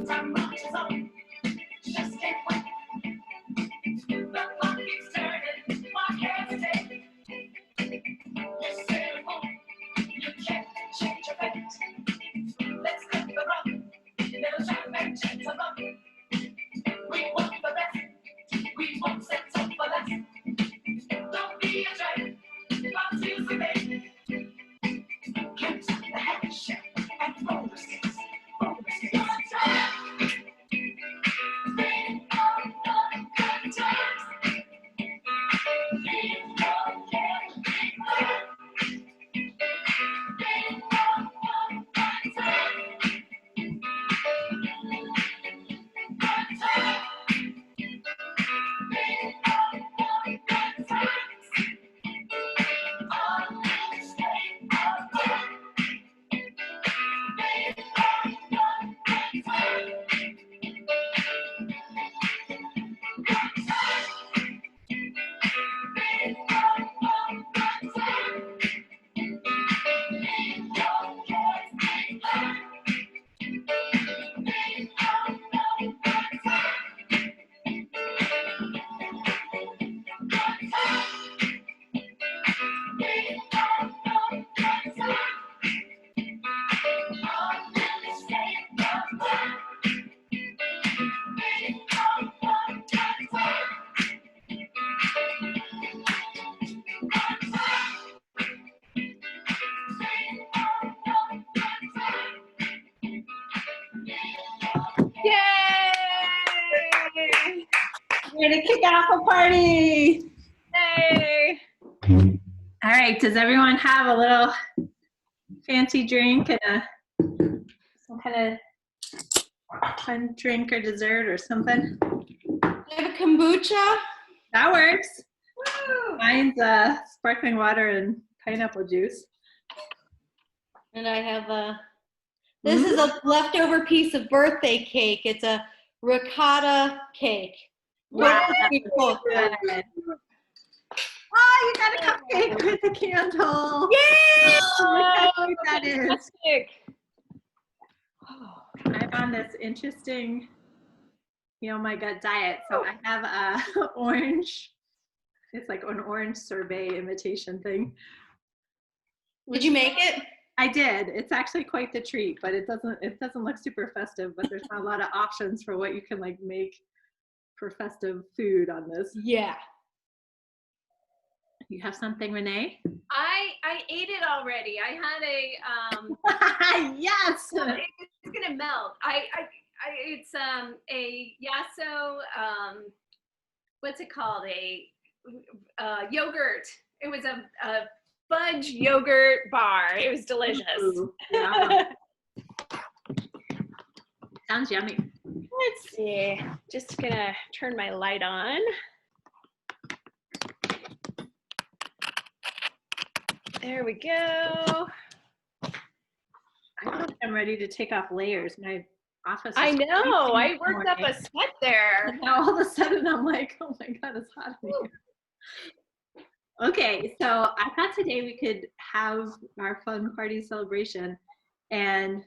Time marches on, just can't wait. The clock keeps turning, why can't it take? You say it won't, you can't change your fate. Let's cut the run, little time and chance of luck. We want the best, we won't settle for less. Don't be a drag, not to survey. Get the handshake and roll the skates, roll the skates. Good times, bring on the good times. Leave your care behind. Bring on the good times. Good times, bring on the good times. On this day of love. Yay! Way to kick off a party. Yay! All right, does everyone have a little fancy drink and some kind of fun drink or dessert or something? I have a kombucha. That works. Woo! Mine's sparkling water and pineapple juice. And I have this is a leftover piece of birthday cake. It's a ricotta cake. Wow, Pretty cool. good. Oh, you got a cupcake with a candle. Yay! Oh, look how cute that is. Fantastic. I'm on this interesting, my gut diet. So I have a orange. It's like an orange sorbet imitation thing. Did you make it? I did. It's actually quite the treat, but it doesn't look super festive, but there's not a lot of options for what you can like make for festive food on this. Yeah. You have something, Renee? I ate it already. I had a Yes. it's gonna melt. It's a Yasso what's it called? A yogurt. It was a fudge yogurt bar. It was delicious. Ooh, yeah. Sounds yummy. Let's see. Just gonna turn my light on. There we go. I feel like I'm ready to take off layers. My office is I know. I freezing worked up morning. a sweat there. And now all of a sudden I'm like, oh my God, it's hot in here. Okay, so I thought today we could have our fun party celebration, and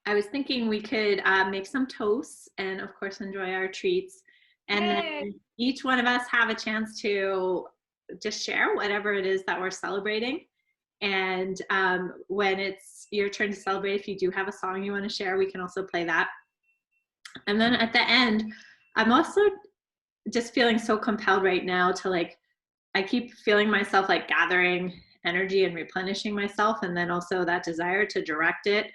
I was thinking we could make some toasts and of course enjoy our treats, and then each one of us have a chance to just share whatever it is that we're celebrating. And when it's your turn to celebrate, if you do have a song you want to share, we can also play that. And then at the end, I'm also just feeling so compelled right now to I keep feeling myself gathering energy and replenishing myself, and then also that desire to direct it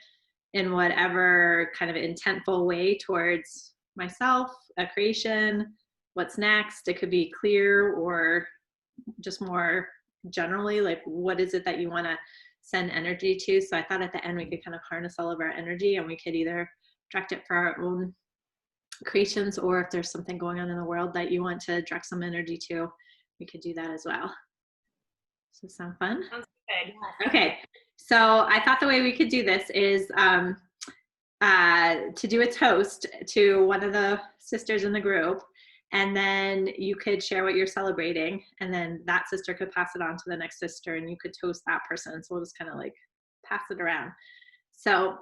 in whatever kind of intentful way towards myself, a creation, what's next. It could be clear or just more generally, what is it that you want to send energy to. So I thought at the end we could kind of harness all of our energy, and we could either direct it for our own creations, or if there's something going on in the world that you want to direct some energy to, we could do that as well. Does this sound fun? Sounds good. Okay, so I thought the way we could do this is to do a toast to one of the sisters in the group, and then you could share what you're celebrating, and then that sister could pass it on to the next sister, and you could toast that person. So we'll just kind of pass it around. So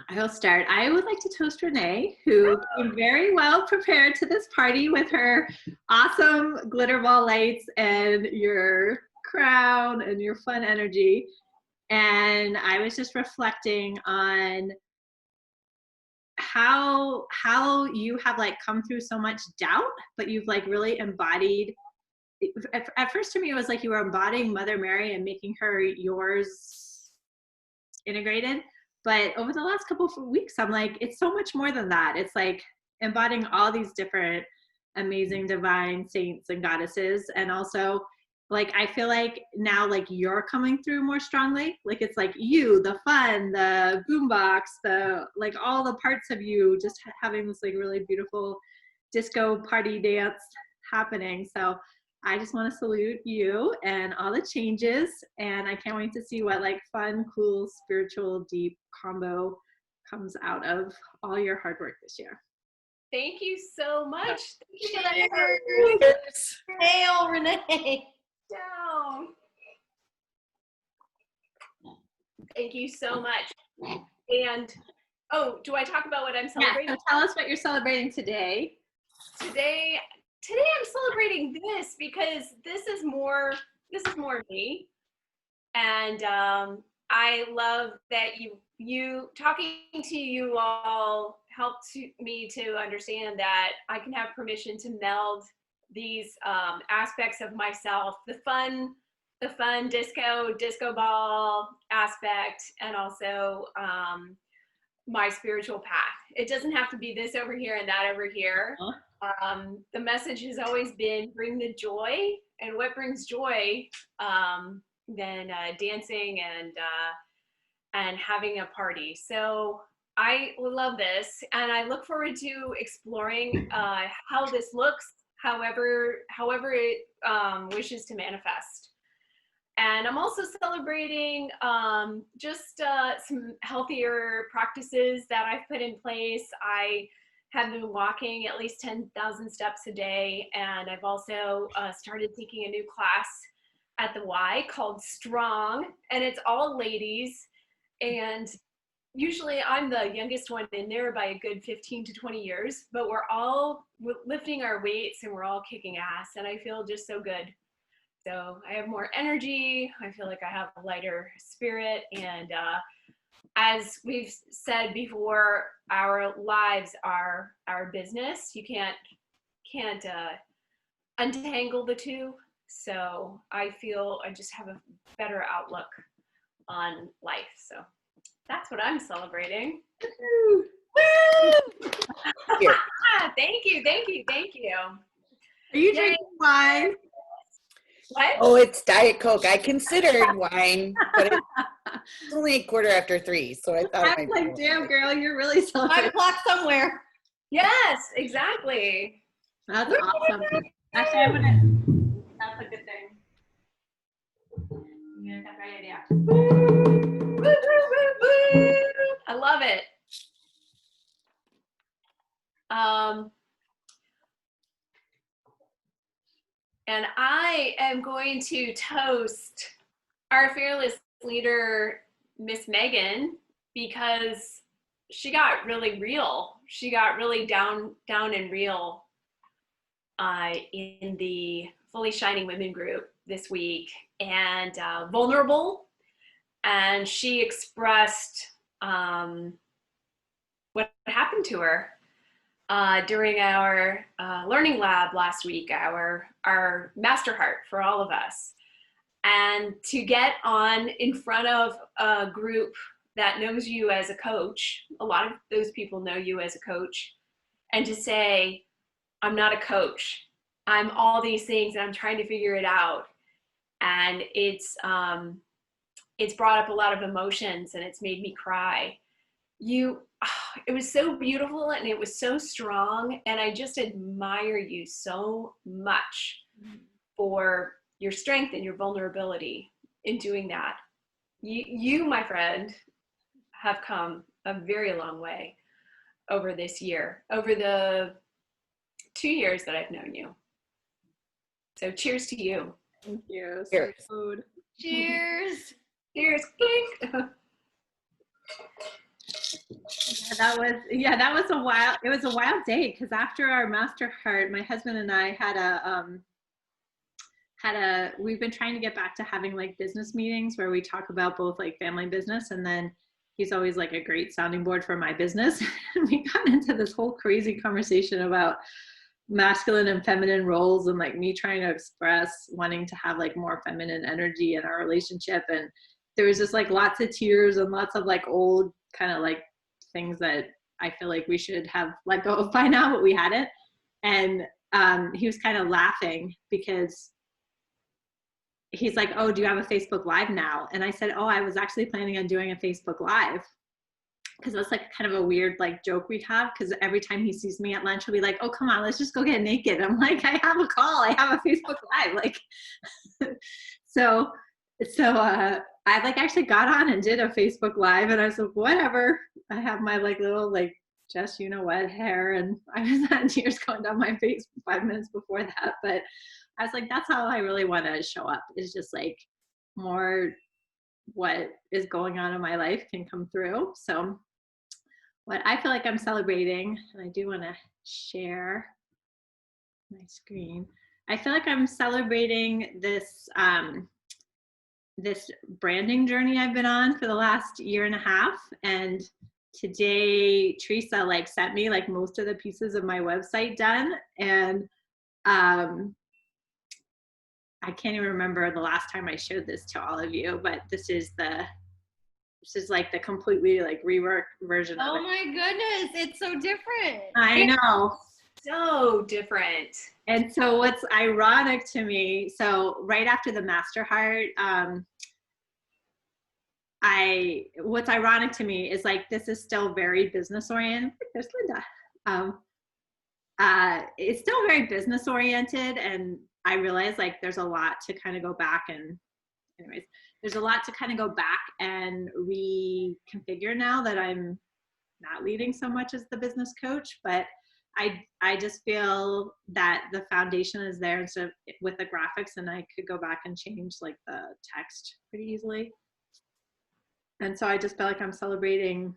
I'll start. I would like to toast Renee, who came very well prepared to this party with her awesome glitter ball lights and your crown and your fun energy. And I was just reflecting on how you have like come through so much doubt, but you've like really embodied. At first, to me, it was like you were embodying Mother Mary and making her yours integrated. But over the last couple of weeks, I'm like, it's so much more than that. It's like embodying all these different amazing divine saints and goddesses. And also, like, I feel like now, like, you're coming through more strongly. Like, it's like you, the fun, the boombox, the, like, all the parts of you just having this, like, really beautiful disco party dance happening. So I just want to salute you and all the changes, and I can't wait to see what like fun, cool, spiritual, deep combo comes out of all your hard work this year. Thank you so much. Thank you for that. Cheers. Hail, Renee. Down. Thank you so much. And oh, do I talk about what I'm celebrating? Yeah, so tell us what you're celebrating today. Today I'm celebrating this because this is more me, and I love that you talking to you all helped me to understand that I can have permission to meld these aspects of myself, the fun disco ball aspect, and also my spiritual path. It doesn't have to be this over here and that over here. The message has always been bring the joy, and what brings joy than dancing and having a party. So I love this, and I look forward to exploring how this looks, however it wishes to manifest. And I'm also celebrating just some healthier practices that I've put in place. I have been walking at least 10,000 steps a day, and I've also started taking a new class at the Y called Strong, and it's all ladies, and usually I'm the youngest one in there by a good 15 to 20 years, but we're all lifting our weights and we're all kicking ass, and I feel just so good. So I have more energy, I feel like I have a lighter spirit, and as we've said before, our lives are our business. You can't untangle the two. So I feel I just have a better outlook on life. So that's what I'm celebrating. Woo! Thank you. Are you drinking wine? What? Oh, it's Diet Coke. I considered wine, but it's only 3:15, so I thought. I was like, damn, girl, you're really 5 celebrating. o'clock somewhere. Yes, exactly. That's awesome. Actually, that's a good thing. Yeah, that's a great idea. Woo, woo, woo, woo. I love it. And I am going to toast our fearless leader, Miss Megan, because she got really real. She got really down and real in the Fully Shining Women group this week, and vulnerable. And she expressed what happened to her during our learning lab last week, our Master Heart for all of us. And to get on in front of a group that knows you as a coach, a lot of those people know you as a coach, and to say, I'm not a coach, I'm all these things and I'm trying to figure it out. And it's brought up a lot of emotions and it's made me cry. It was so beautiful and it was so strong, and I just admire you so much for your strength and your vulnerability in doing that. You, my friend, have come a very long way over this year, over the 2 years that I've known you. So cheers to you. Thank you. Cheers. Food. Cheers. Cheers, clink. That was a wild day because after our Master Heart, my husband and I we've been trying to get back to having like business meetings where we talk about both like family business, and then he's always like a great sounding board for my business. And we got into this whole crazy conversation about masculine and feminine roles, and like me trying to express wanting to have like more feminine energy in our relationship. And there was just like lots of tears and lots of like old kind of like things that I feel like we should have let go of by now, but we hadn't. And he was kind of laughing because he's like, oh, do you have a Facebook Live now? And I said, oh, I was actually planning on doing a Facebook Live. Because that's like kind of a weird like joke we have, because every time he sees me at lunch, he'll be like, oh, come on, let's just go get naked. I'm like, I have a call. I have a Facebook Live. Like, so I like actually got on and did a Facebook Live, and I was like, whatever. I have my like little like just you know what hair, and I was had tears going down my face 5 minutes before that. But I was like, that's how I really want to show up. Is just like more what is going on in my life can come through. So what I feel like I'm celebrating, and I do want to share my screen. I feel like I'm celebrating this this branding journey I've been on for the last 1.5 years. And today Teresa like sent me like most of the pieces of my website done. And I can't even remember the last time I showed this to all of you, but this is like the completely like reworked version of it. Oh my goodness, it's so different. I know. So different. And so what's ironic to me, so right after the Master Heart, what's ironic to me is like, this is still very business oriented. There's Linda. It's still very business oriented, and I realize like there's a lot to kind of go back and anyways, there's a lot to kind of go back and reconfigure now that I'm not leading so much as the business coach, but I just feel that the foundation is there instead of with the graphics, and I could go back and change like the text pretty easily. And so I just feel like I'm celebrating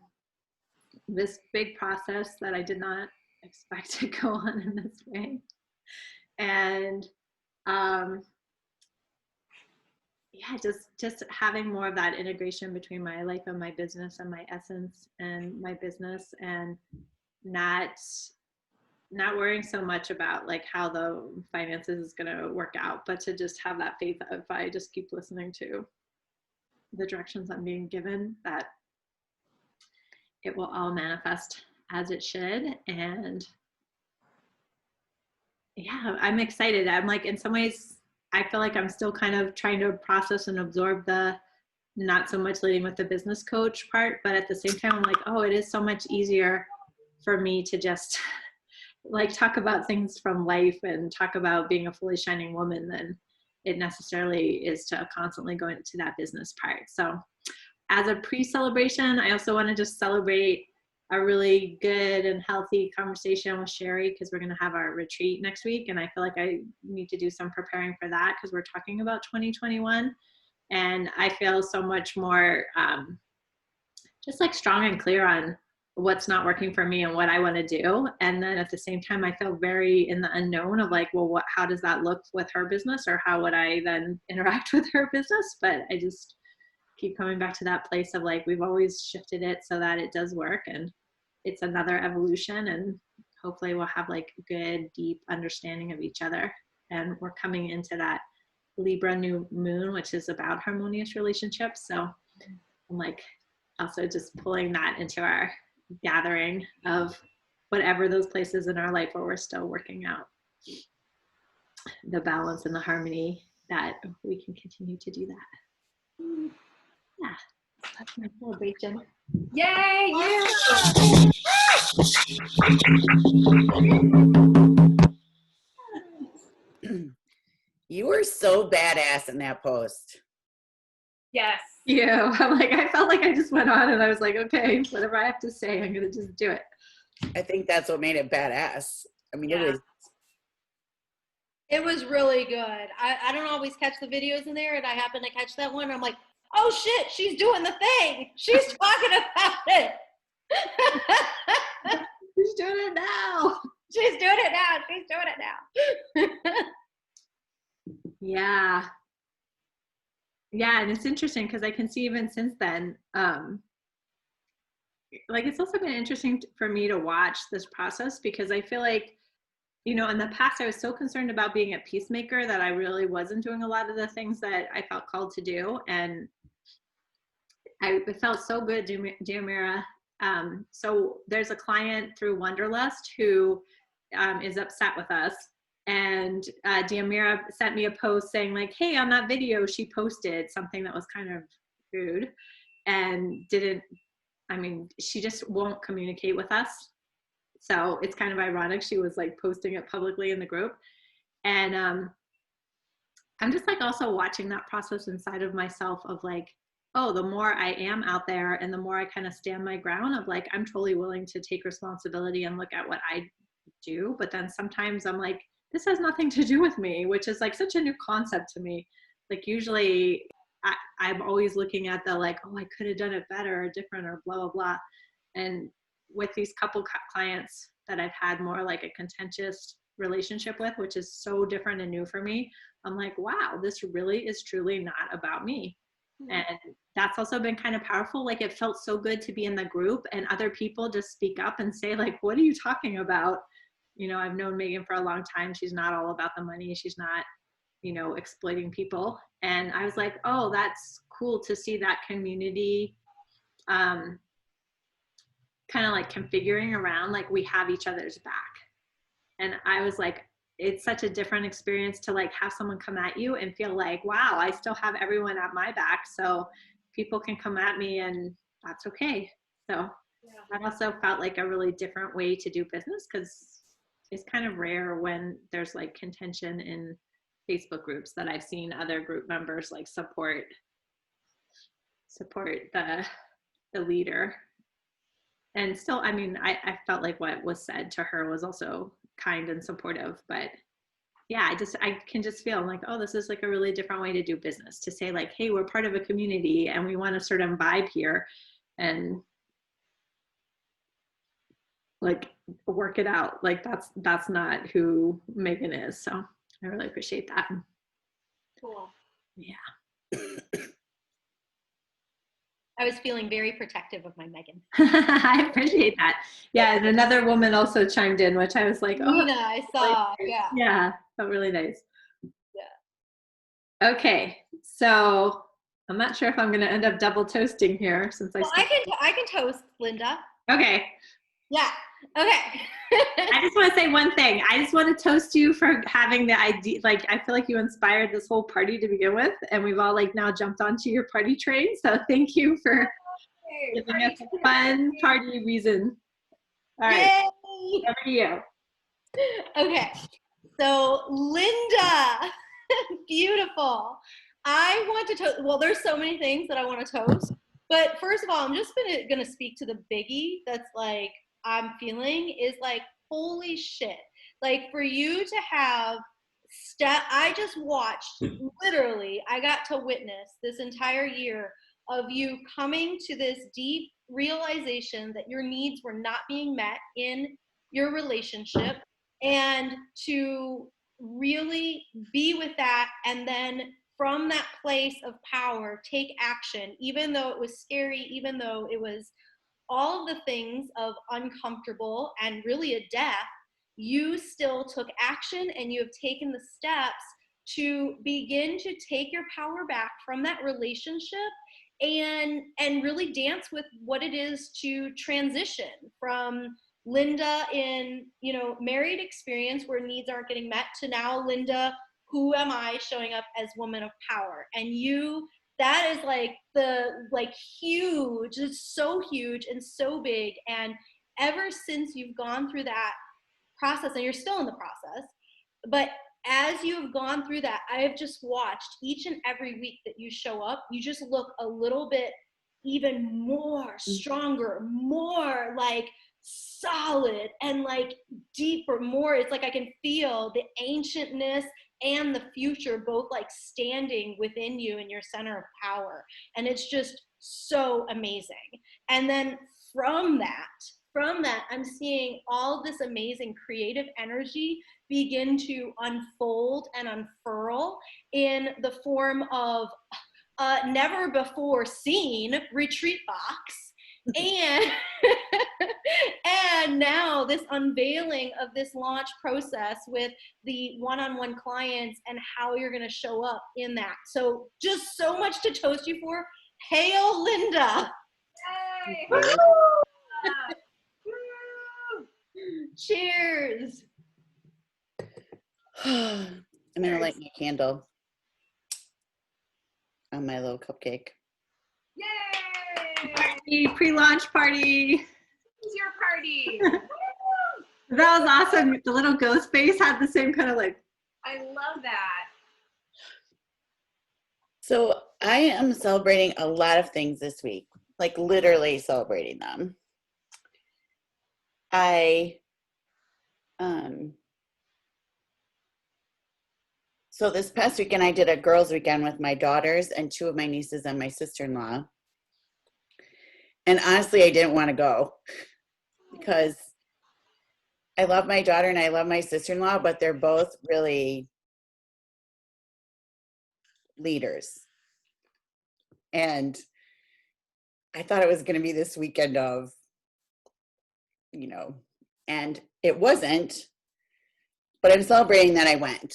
this big process that I did not expect to go on in this way. And yeah, just having more of that integration between my life and my business, and my essence and my business, and not worrying so much about like how the finances is going to work out, but to just have that faith that if I just keep listening to the directions I'm being given, that it will all manifest as it should. And yeah, I'm excited. I'm like, in some ways, I feel like I'm still kind of trying to process and absorb the not so much leading with the business coach part, but at the same time, I'm like, oh, it is so much easier for me to just like talk about things from life and talk about being a fully shining woman than it necessarily is to constantly go into that business part. So as a pre-celebration, I also want to just celebrate a really good and healthy conversation with Sherry, because we're going to have our retreat next week. And I feel like I need to do some preparing for that, because we're talking about 2021. And I feel so much more just like strong and clear on what's not working for me and what I want to do. And then at the same time, I feel very in the unknown of like, well, how does that look with her business, or how would I then interact with her business? But I just keep coming back to that place of like, we've always shifted it so that it does work, and it's another evolution, and hopefully we'll have like good, deep understanding of each other. And we're coming into that Libra new moon, which is about harmonious relationships. So I'm like also just pulling that into our gathering of whatever those places in our life where we're still working out the balance and the harmony, that we can continue to do that. Yeah, that's my celebration. Yay! You were so badass in that post. Yes. Yeah, I'm like, I felt like I just went on and I was like, okay, whatever I have to say, I'm gonna just do it. I think that's what made it badass. I mean, Yeah. It was really good. I don't always catch the videos in there, and I happen to catch that one. I'm like, oh shit, she's doing the thing. She's talking about it. She's doing it now. She's doing it now. She's doing it now. Yeah. Yeah, and it's interesting because I can see even since then, like it's also been interesting for me to watch this process because I feel like, you know, in the past I was so concerned about being a peacemaker that I really wasn't doing a lot of the things that I felt called to do. And it felt so good, Diamira. So there's a client through Wonderlust who is upset with us. And Diamira sent me a post saying like, hey, on that video, she posted something that was kind of rude and she just won't communicate with us. So it's kind of ironic. She was like posting it publicly in the group. And I'm just like also watching that process inside of myself of like, oh, the more I am out there and the more I kind of stand my ground of like, I'm totally willing to take responsibility and look at what I do. But then sometimes I'm like, this has nothing to do with me, which is like such a new concept to me. Like usually I'm always looking at the like, oh, I could have done it better or different or blah, blah, blah. And with these couple clients that I've had more like a contentious relationship with, which is so different and new for me, I'm like, wow, this really is truly not about me. And that's also been kind of powerful. Like it felt so good to be in the group and other people just speak up and say like, what are you talking about? You know, I've known Megan for a long time. She's not all about the money. She's not, you know, exploiting people. And I was like, oh, that's cool to see that community kind of like configuring around like we have each other's back. And I was like, it's such a different experience to like have someone come at you and feel like, wow, I still have everyone at my back. So people can come at me and that's okay. So that also felt like a really different way to do business because it's kind of rare when there's like contention in Facebook groups that I've seen other group members like support the leader. And still, I mean, I felt like what was said to her was also kind and supportive, but yeah, I can just feel like, oh, this is like a really different way to do business, to say like, hey, we're part of a community and we want a certain vibe here and like work it out. Like that's not who Megan is. So I really appreciate that. Cool. Yeah. I was feeling very protective of my Megan. I appreciate that. Yeah, and another woman also chimed in, which I was like, oh, Nina, I saw. Yeah. yeah, felt really nice. Yeah. Okay, so I'm not sure if I'm going to end up double toasting here since Well, I can toast, Linda. Okay. Yeah. Okay. I just want to say one thing. I just want to toast you for having the idea. Like, I feel like you inspired this whole party to begin with, and we've all like now jumped onto your party train. So thank you for giving us a fun party reason. All right. Yay! Over to you. Okay. So Linda, beautiful. I want to toast. Well, there's so many things that I want to toast. But first of all, I'm just gonna speak to the biggie that's like I'm feeling is like, holy shit. Like for you to have I just watched, literally, I got to witness this entire year of you coming to this deep realization that your needs were not being met in your relationship and to really be with that and then from that place of power take action, even though it was scary, even though it was all of the things of uncomfortable and really a death, you still took action and you have taken the steps to begin to take your power back from that relationship and really dance with what it is to transition from Linda in, you know, married experience where needs aren't getting met to now Linda, who am I, showing up as woman of power. And you, that is like huge. It's so huge and so big. And ever since you've gone through that process, and you're still in the process, but as you have gone through that, I have just watched each and every week that you show up, you just look a little bit even more stronger, more like solid and like deeper, more. It's like I can feel the ancientness and the future both like standing within you in your center of power. And it's just so amazing. And then from that, I'm seeing all this amazing creative energy begin to unfold and unfurl in the form of never before seen retreat box. And and now this unveiling of this launch process with the one-on-one clients and how you're going to show up in that. So just so much to toast you for. Hail, Linda. Yay! Woo! Cheers. I'm gonna light my candle on my little cupcake. Yay! Pre-launch party. It's your party. That was awesome. The little ghost face had the same kind of like. I love that. So I am celebrating a lot of things this week, like literally celebrating them. So this past weekend I did a girls' weekend with my daughters and 2 of my nieces and my sister-in-law. And honestly, I didn't want to go because I love my daughter and I love my sister-in-law, but they're both really leaders. And I thought it was going to be this weekend of, and it wasn't, but I'm celebrating that I went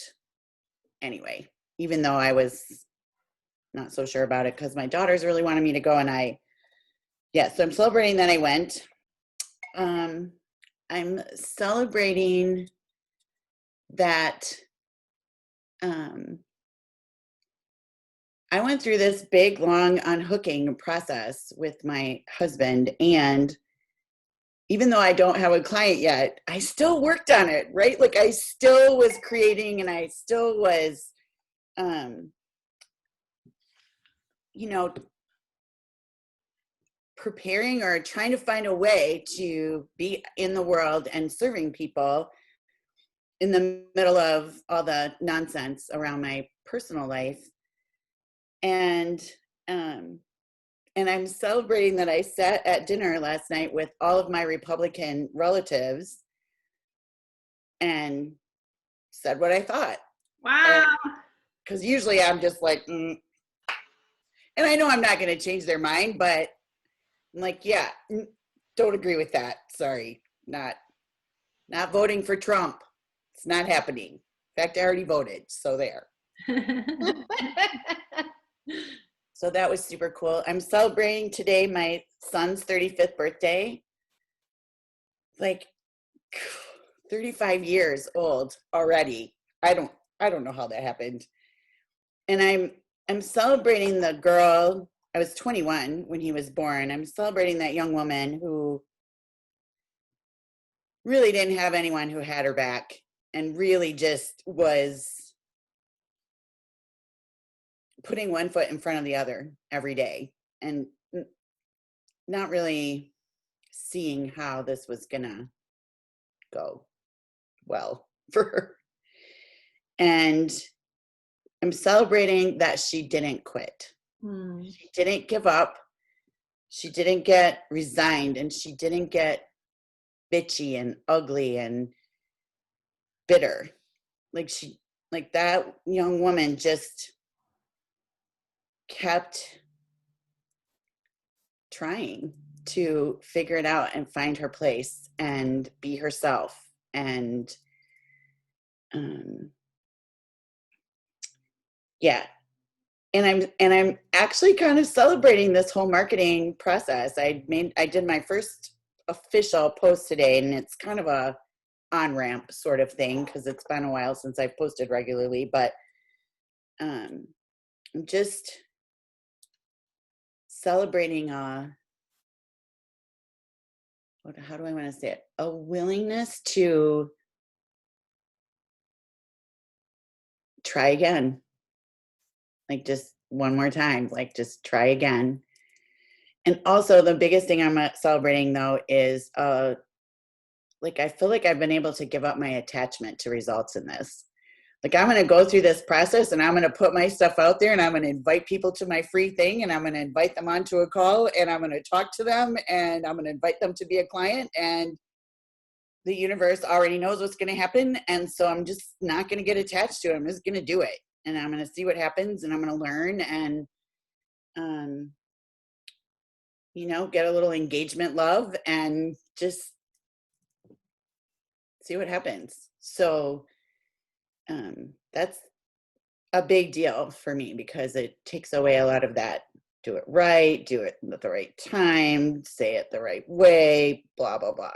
anyway, even though I was not so sure about it because my daughters really wanted me to go. And so I'm celebrating that I went. I'm celebrating that I went through this big, long unhooking process with my husband. And even though I don't have a client yet, I still worked on it, right? Like I still was creating and I still was, preparing or trying to find a way to be in the world and serving people in the middle of all the nonsense around my personal life. And I'm celebrating that I sat at dinner last night with all of my Republican relatives and said what I thought. Wow. Because usually I'm just like, and I know I'm not going to change their mind, but I'm like, yeah, don't agree with that. Sorry, not voting for Trump. It's not happening. In fact, I already voted, so there. So that was super cool. I'm celebrating today my son's 35th birthday. Like 35 years old already. I don't know how that happened. And I'm celebrating the girl. I was 21 when he was born. I'm celebrating that young woman who really didn't have anyone who had her back and really just was putting one foot in front of the other every day and not really seeing how this was gonna go well for her. And I'm celebrating that she didn't quit. She didn't give up. She didn't get resigned, and she didn't get bitchy and ugly and bitter. Like that young woman just kept trying to figure it out and find her place and be herself. And and I'm actually kind of celebrating this whole marketing process. I did my first official post today, and it's kind of a on-ramp sort of thing because it's been a while since I've posted regularly, but I'm just celebrating how do I want to say it? A willingness to try again. Like just one more time, like just try again. And also the biggest thing I'm celebrating though is like I feel like I've been able to give up my attachment to results in this. Like, I'm going to go through this process and I'm going to put my stuff out there and I'm going to invite people to my free thing and I'm going to invite them onto a call and I'm going to talk to them and I'm going to invite them to be a client, and the universe already knows what's going to happen. And so I'm just not going to get attached to it. I'm just going to do it and I'm going to see what happens and I'm going to learn and, you know, get a little engagement love and just see what happens. So that's a big deal for me because it takes away a lot of that. Do it right, do it at the right time, say it the right way, blah, blah, blah.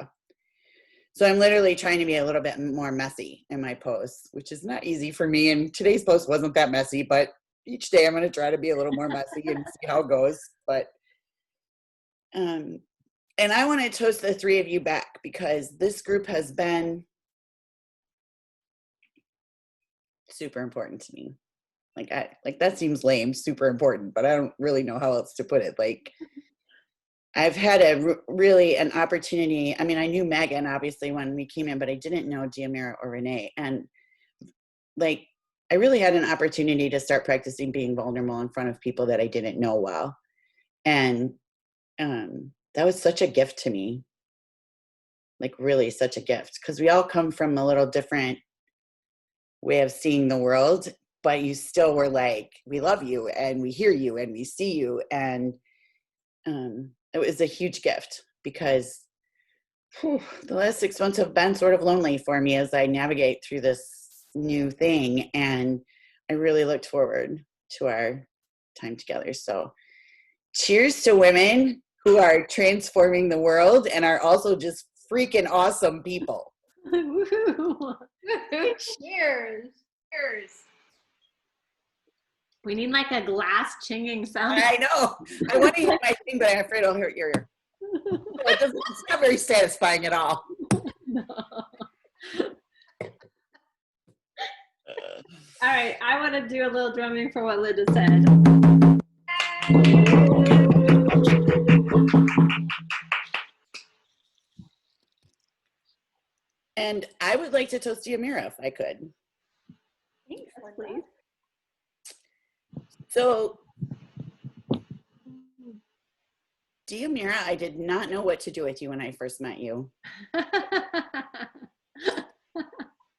So I'm literally trying to be a little bit more messy in my posts, which is not easy for me. And today's post wasn't that messy, but each day I'm going to try to be a little more messy and see how it goes. But, and I want to toast the three of you back because this group has been super important to me. Like that seems lame, super important, but I don't really know how else to put it. Like, I've had really an opportunity. I mean, I knew Megan obviously when we came in, but I didn't know Diamira or Renee. And like, I really had an opportunity to start practicing being vulnerable in front of people that I didn't know well. And that was such a gift to me. Like, really such a gift, because we all come from a little different way of seeing the world, but you still were like, we love you and we hear you and we see you. And it was a huge gift because the last 6 months have been sort of lonely for me as I navigate through this new thing. And I really looked forward to our time together. So cheers to women who are transforming the world and are also just freaking awesome people. Woohoo. Cheers. Cheers. We need like a glass chinging sound. I know. I want to use my thing, but I'm afraid I'll hurt your ear. It's not very satisfying at all. No. All right, I want to do a little drumming for what Linda said. And I would like to toast Diamira if I could. Thanks, please. So, Diamira, I did not know what to do with you when I first met you.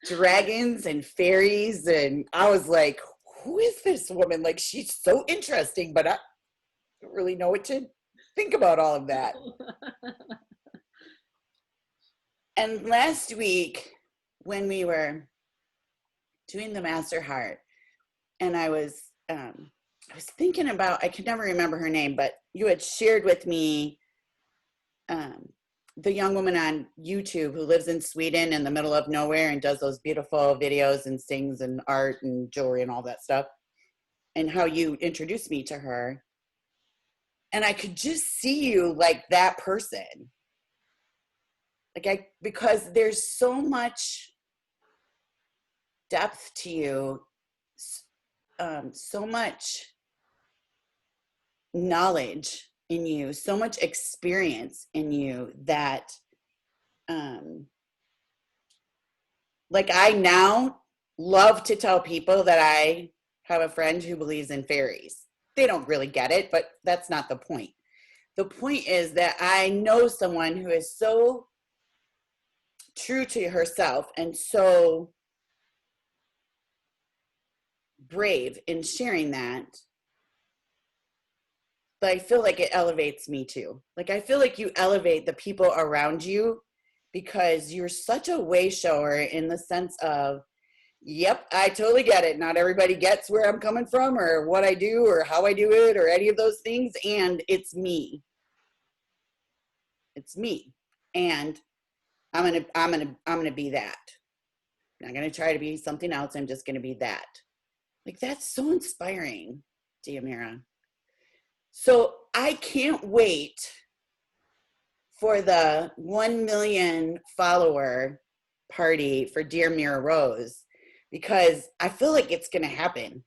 Dragons and fairies, and I was like, who is this woman? Like, she's so interesting, but I don't really know what to think about all of that. And last week, when we were doing the Master Heart, and I was thinking about, I could never remember her name, but you had shared with me the young woman on YouTube who lives in Sweden in the middle of nowhere and does those beautiful videos and sings and art and jewelry and all that stuff, and how you introduced me to her. And I could just see you like that person. Because there's so much depth to you, so much knowledge in you, so much experience in you that, like, I now love to tell people that I have a friend who believes in fairies. They don't really get it, but that's not the point. The point is that I know someone who is so true to herself and so brave in sharing that, but I feel like it elevates me too. Like, I feel like you elevate the people around you because you're such a way shower in the sense of, yep, I totally get it. Not everybody gets where I'm coming from or what I do or how I do it or any of those things. And it's me. It's me. And I'm gonna be that. I'm not gonna try to be something else. I'm just gonna be that. Like, that's so inspiring, Diamira. So I can't wait for the 1 million follower party for Dear Mira Rose, because I feel like it's gonna happen.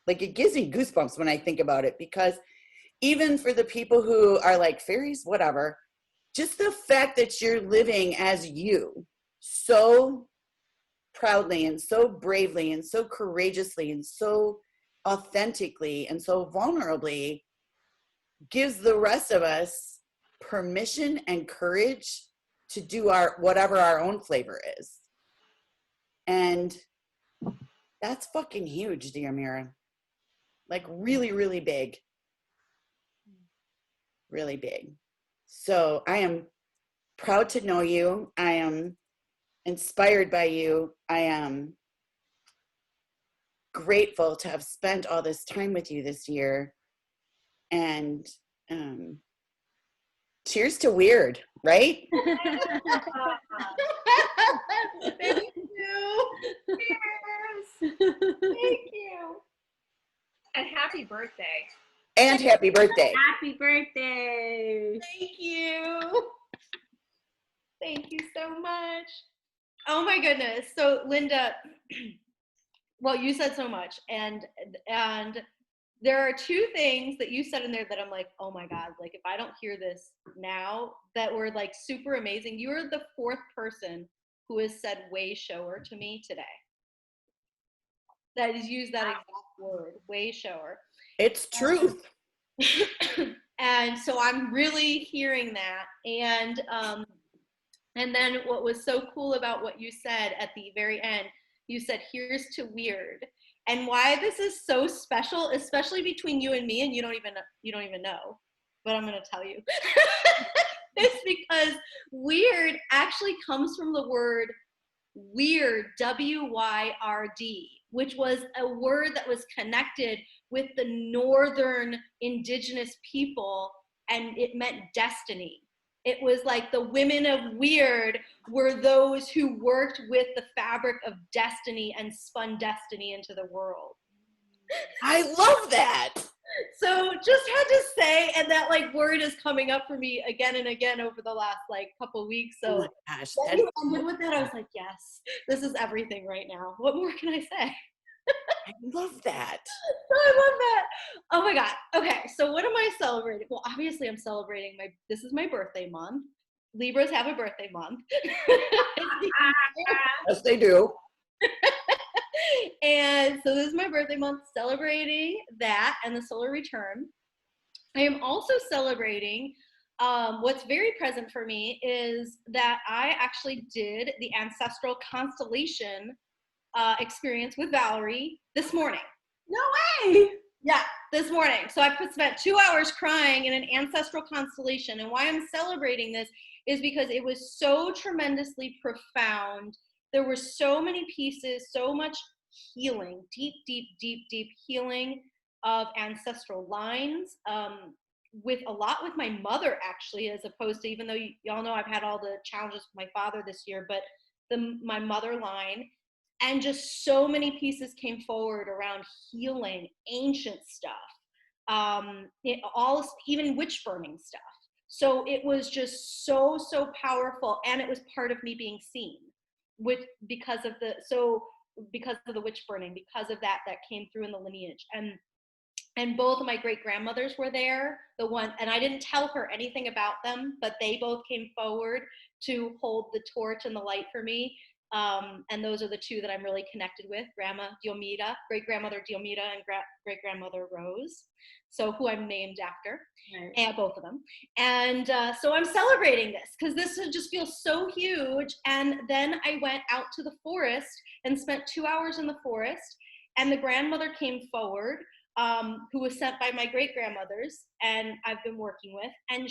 Like, it gives me goosebumps when I think about it, because even for the people who are like, fairies, whatever, just the fact that you're living as you, so proudly and so bravely and so courageously and so authentically and so vulnerably gives the rest of us permission and courage to do our whatever our own flavor is. And that's fucking huge, dear Mira. Like really, really big. Really big. So I am proud to know you. I am inspired by you. I am grateful to have spent all this time with you this year. And cheers to weird, right? Thank you. Cheers. Thank you. And happy birthday. And happy birthday. Happy birthday. Thank you. Thank you so much. Oh my goodness. So Linda, well, you said so much, and there are two things that you said in there that I'm like, oh my God, like if I don't hear this now, that were like super amazing. You are the fourth person who has said way shower to me today. That has used that exact word, way shower. It's truth. And so I'm really hearing that. And then what was so cool about what you said at the very end, you said, here's to weird. And why this is so special, especially between you and me, and you don't even know, but I'm going to tell you. It's because weird actually comes from the word weird, W-Y-R-D, which was a word that was connected with the northern indigenous people, and it meant destiny. It was like the women of weird were those who worked with the fabric of destiny and spun destiny into the world. I love that. So just had to say, and that like word is coming up for me again and again over the last like couple weeks. Oh So my gosh, when that you ended with that, I was like, yes, this is everything right now. What more can I say? I love that. I love that. Oh my God. Okay, so what am I celebrating? Well, obviously I'm celebrating this is my birthday month. Libras have a birthday month. Yes, they do. And so this is my birthday month, celebrating that and the solar return. I am also celebrating, what's very present for me is that I actually did the ancestral constellation experience with Valerie this morning. No way. Yeah, this morning. So I spent 2 hours crying in an ancestral constellation. And why I'm celebrating this is because it was so tremendously profound. There were so many pieces, so much healing, deep, deep, deep, deep healing of ancestral lines, with a lot with my mother, actually, as opposed to, even though y'all know I've had all the challenges with my father this year, but my mother line. And just so many pieces came forward around healing ancient stuff, even witch burning stuff. So it was just so powerful, and it was part of me being seen, because of the witch burning, because of that came through in the lineage. And both of my great grandmothers were there. And I didn't tell her anything about them, but they both came forward to hold the torch and the light for me. And those are the two that I'm really connected with: Grandma Diomida, great grandmother Diomida, and great grandmother Rose. So who I'm named after, Right. and both of them. And so I'm celebrating this because this just feels so huge. And then I went out to the forest and spent 2 hours in the forest. And the grandmother came forward, who was sent by my great grandmothers, and I've been working with. And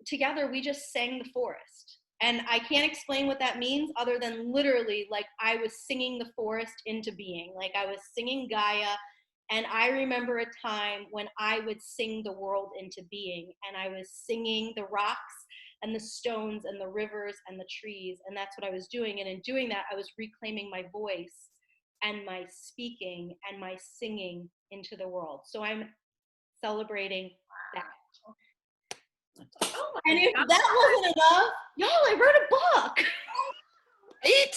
together we just sang the forest. And I can't explain what that means other than literally, like, I was singing the forest into being. Like, I was singing Gaia. And I remember a time when I would sing the world into being. And I was singing the rocks and the stones and the rivers and the trees. And that's what I was doing. And in doing that, I was reclaiming my voice and my speaking and my singing into the world. So I'm celebrating that. Oh And my if God. that wasn't enough, y'all, I wrote a book. Right?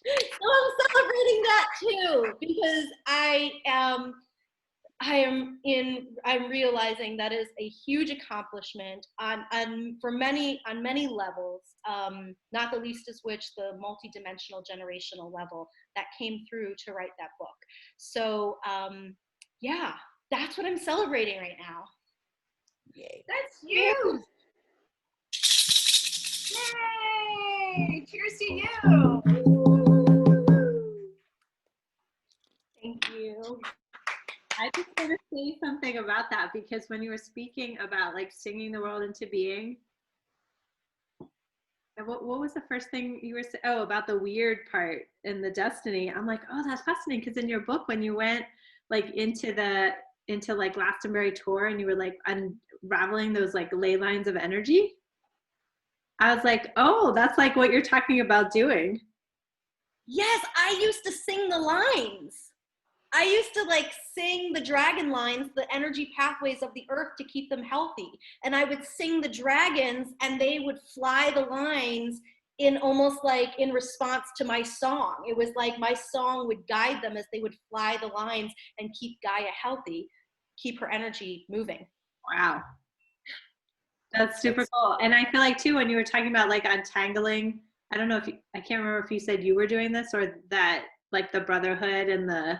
So I'm celebrating that too, because I'm realizing that is a huge accomplishment on many levels, not the least is which the multidimensional generational level that came through to write that book. So yeah, that's what I'm celebrating right now. Yay. That's huge. Yay! Cheers to you. Thank you. I just want to say something about that, because when you were speaking about like singing the world into being, and what was the first thing you were saying? Oh, about the weird part in the destiny. I'm like, oh, that's fascinating, because in your book, when you went like into like Glastonbury tour and you were like unraveling those like ley lines of energy, I was like, oh, that's like what you're talking about doing. Yes, I used to sing the lines. I used to like sing the dragon lines, the energy pathways of the earth to keep them healthy. And I would sing the dragons and they would fly the lines in almost like in response to my song. It was like my song would guide them as they would fly the lines and keep Gaia healthy, keep her energy moving. Wow. That's super cool. And I feel like too, when you were talking about like untangling, I don't know if I can't remember if you said you were doing this or that like the brotherhood and the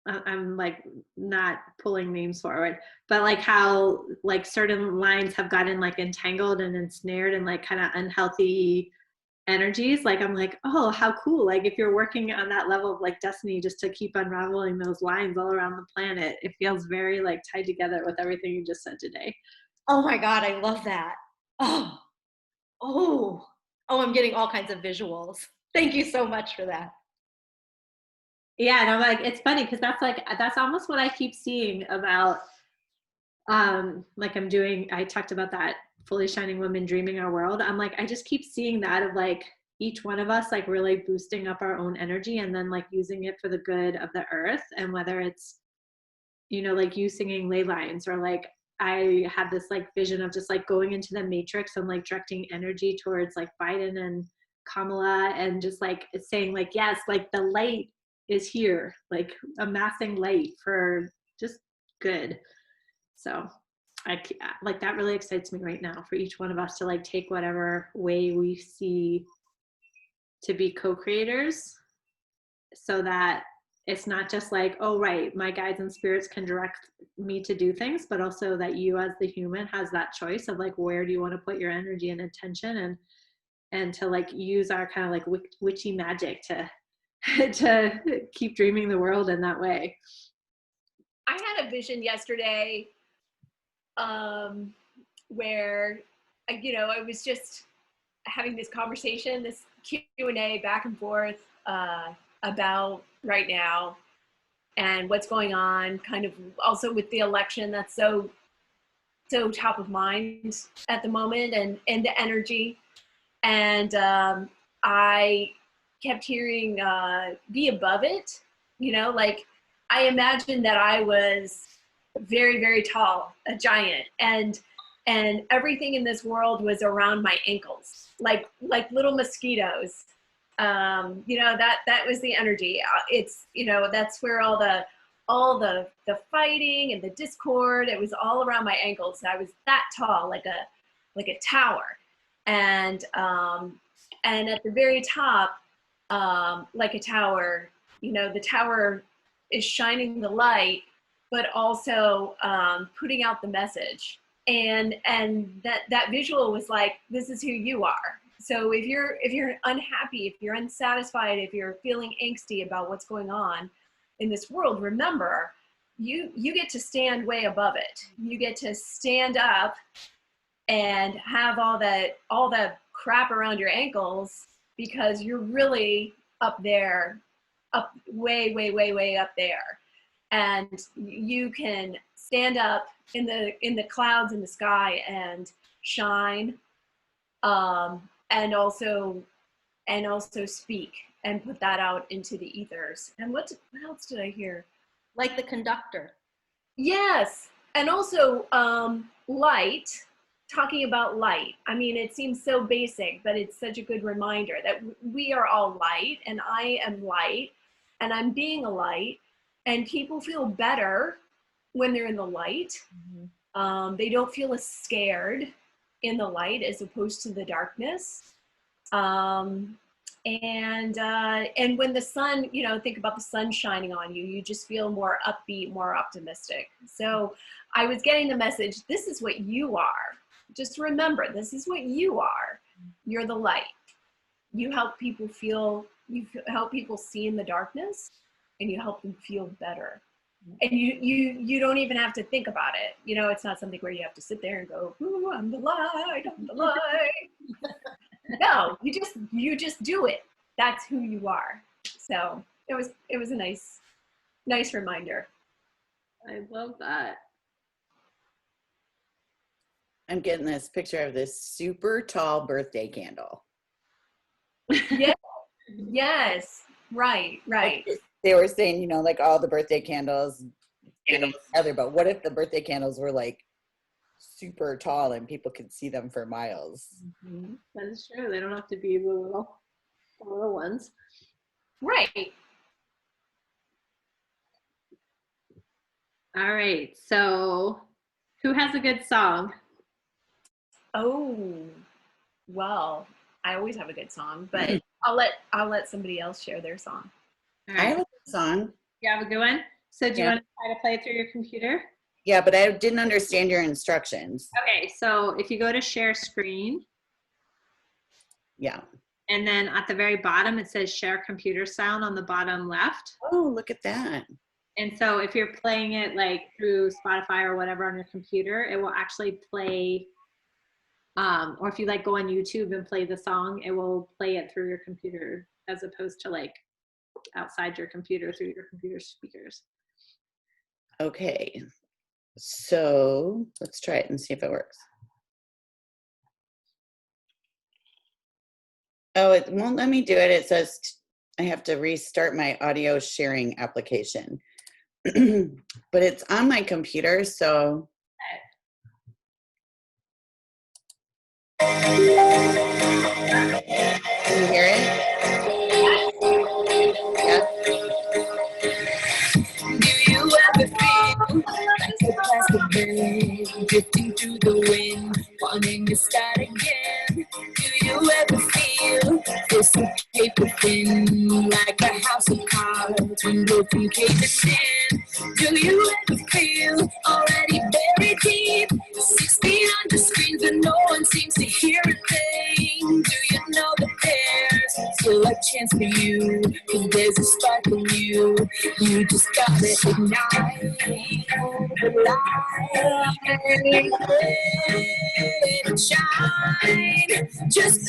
I'm like not pulling names forward, but like how like certain lines have gotten like entangled and ensnared in like kind of unhealthy energies. Like I'm like, oh, how cool. Like if you're working on that level of like destiny just to keep unraveling those lines all around the planet, it feels very like tied together with everything you just said today. Oh my God, I love that. Oh, I'm getting all kinds of visuals. Thank you so much for that. Yeah, and I'm like, it's funny because that's almost what I keep seeing about like I talked about that fully shining women dreaming our world. I'm like, I just keep seeing that of like each one of us like really boosting up our own energy and then like using it for the good of the earth. And whether it's, you know, like you singing ley lines, or like I had this like vision of just like going into the matrix and like directing energy towards like Biden and Kamala and just like saying like, yes, like the light is here, like amassing light for just good. So I like that really excites me right now for each one of us to like take whatever way we see to be co-creators, so that it's not just like, oh right, my guides and spirits can direct me to do things, but also that you as the human has that choice of like, where do you want to put your energy and attention, and to like use our kind of like witchy magic to to keep dreaming the world in that way. I had a vision yesterday where, you know, I was just having this conversation, this Q&A back and forth about right now and what's going on, kind of also with the election that's so top of mind at the moment, and the energy. And I kept hearing be above it, you know, like I imagined that I was very, very tall, a giant, and everything in this world was around my ankles, like little mosquitoes. You know, that was the energy. It's, you know, that's where all the fighting and the discord, it was all around my ankles. I was that tall, like a tower. And at the very top, like a tower, you know, the tower is shining the light, but also putting out the message. And that visual was like, this is who you are. So if you're unhappy, if you're unsatisfied, if you're feeling angsty about what's going on in this world, remember, you get to stand way above it. You get to stand up and have all the crap around your ankles, because you're really up there, up way, way, way, way up there. And you can stand up in the clouds in the sky and shine, and also speak and put that out into the ethers. And what else did I hear? Like the conductor. Yes, and also light. Talking about light. I mean, it seems so basic, but it's such a good reminder that we are all light, and I am light, and I'm being a light. And people feel better when they're in the light. They don't feel as scared in the light as opposed to the darkness. And when the sun, you know, think about the sun shining on you, you just feel more upbeat, more optimistic. So I was getting the message, this is what you are. Just remember, this is what you are. You're the light. You help people feel, you help people see in the darkness, and you help them feel better. And you don't even have to think about it. You know, it's not something where you have to sit there and go, ooh, I'm the light, I'm the light. No, you just do it. That's who you are. So it was a nice reminder. I love that. I'm getting this picture of this super tall birthday candle. Yes, right. They were saying, you know, like all the birthday candles together, but what if the birthday candles were like super tall and people could see them for miles? Mm-hmm. That is true. They don't have to be the little ones. Right. All right. So who has a good song? Oh, well, I always have a good song, but I'll let somebody else share their song. All I right. have a good song. You have a good one? So do you Yeah. want to try to play it through your computer? Yeah, but I didn't understand your instructions. Okay, so if you go to share screen, Yeah. and then at the very bottom, it says share computer sound on the bottom left. Oh, look at that. And so if you're playing it like through Spotify or whatever on your computer, it will actually play, or if you like go on YouTube and play the song, it will play it through your computer as opposed to like outside your computer through your computer speakers. Okay. So let's try it and see if it works. Oh, it won't let me do it. It says I have to restart my audio sharing application. But it's on my computer, so. Can you hear it? Yeah. Do you ever feel like a plastic bag drifting through the wind, wanting to start again? Do you ever feel this paper thin, like a house of cards when broken cages in? Do you ever feel already buried deep, 6 feet under screens and no one seems to hear a thing? Do you know that there's still a chance for you, 'cause there's a spark in you, you just gotta ignite the light, let it shine, just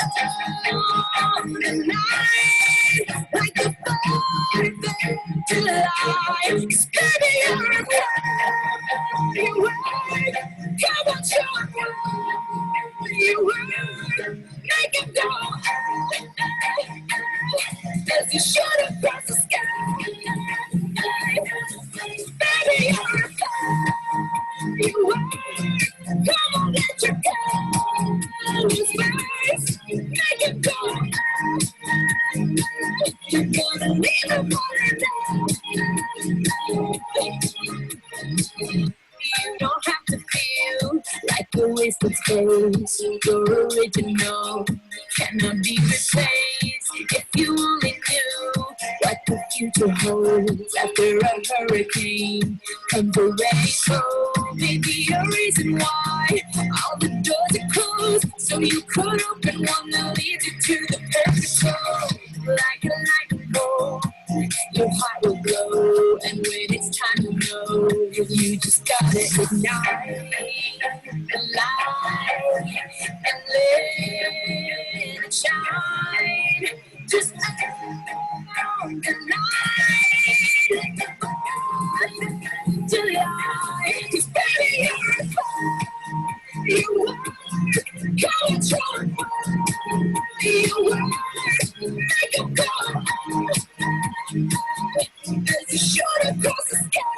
on the night, like a fire to light. 'Cause baby, you're a fire, you work, come on, show me you work, make it go. As you shoot across the sky, baby, you're a fire, you work, come on, let your go. Space, make it go. You're gonna leave it You don't have to feel like a wasted space. You're original, cannot be replaced. If you only knew what the future holds after a hurricane comes a rainbow. Maybe a reason why all the doors are closed, so you could open one that leads you to the perfect goal. Like a lightning bolt, your heart will glow, and when it's time to know, you just gotta ignite the light and let it shine. Just on the light, to light. 'Cause baby, you're a fire, you work, come and try. You work, make it go. As you shoot across the sky,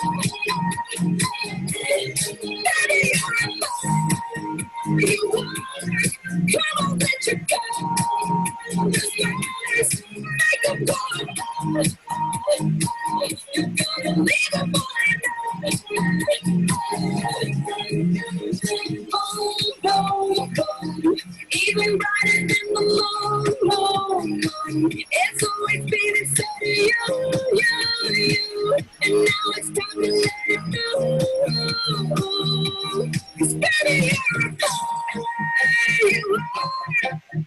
baby, you're a fire, you work, come on, let you go. The skies, make it go. You're gonna leave It's always been inside of you. And now it's time to let it go. 'Cause baby, you're a boy, you are.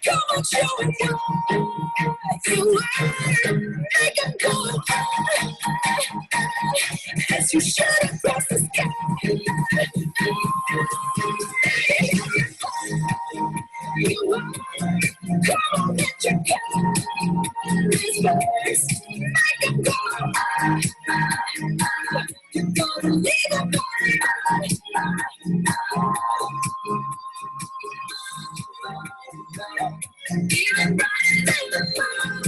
Come on, show it, you are. Make them go as you shoot across the sky. You are. Come on, let your kindness burst. Make them go. You're gonna leave them even brighter than the moon.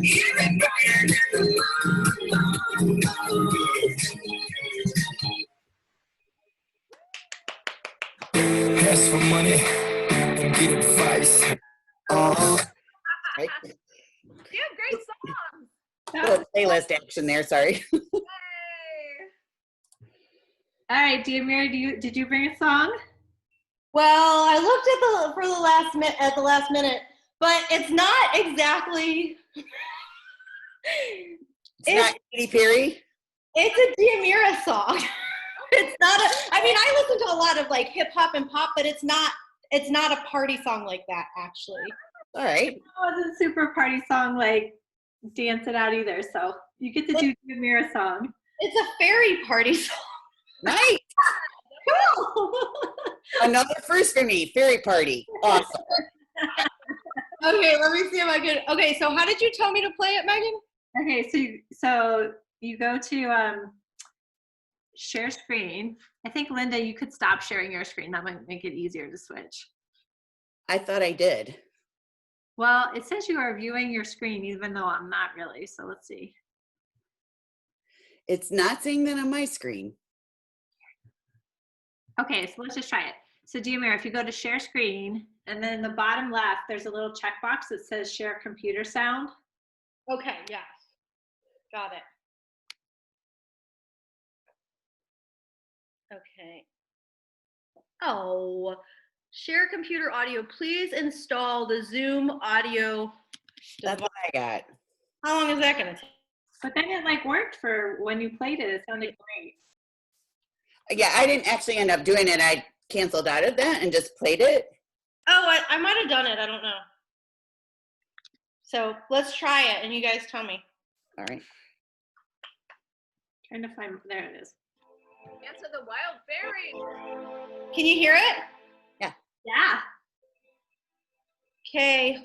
Even brighter than the Ask for money and get advice. Right? You have great songs. Little playlist action there, sorry. Yay. All right, Deamir, did you bring a song? Well, I looked at the last minute, but it's not exactly. It's not Katy Perry. It's a Diamira song. It's not I mean, I listen to a lot of like hip hop and pop, but it's not a party song like that, actually. All right. It wasn't a super party song like Dance It Out either, so you get to do Deamir song. It's a fairy party song. Nice. Cool. Another first for me. Fairy party. Awesome. Okay, let me see if I can. Okay, so how did you tell me to play it, Megan? Okay, so you go to share screen. I think, Linda, you could stop sharing your screen. That might make it easier to switch. I thought I did. Well, it says you are viewing your screen, even though I'm not really. So let's see. It's not saying that on my screen. Okay, so let's just try it. So Deamir, if you go to share screen, and then in the bottom left, there's a little checkbox that says share computer sound. Okay, yes. Got it. Okay. Oh, share computer audio. Please install the Zoom audio. That's what I got. How long is that going to take? But then it like worked for when you played it. It sounded great. Yeah, I didn't actually end up doing it. I canceled out of that and just played it. Oh, I might have done it. I don't know. So let's try it, and you guys tell me. All right. Trying to find, there it is. Dance of the Wild Fairies. Can you hear it? Yeah. Okay.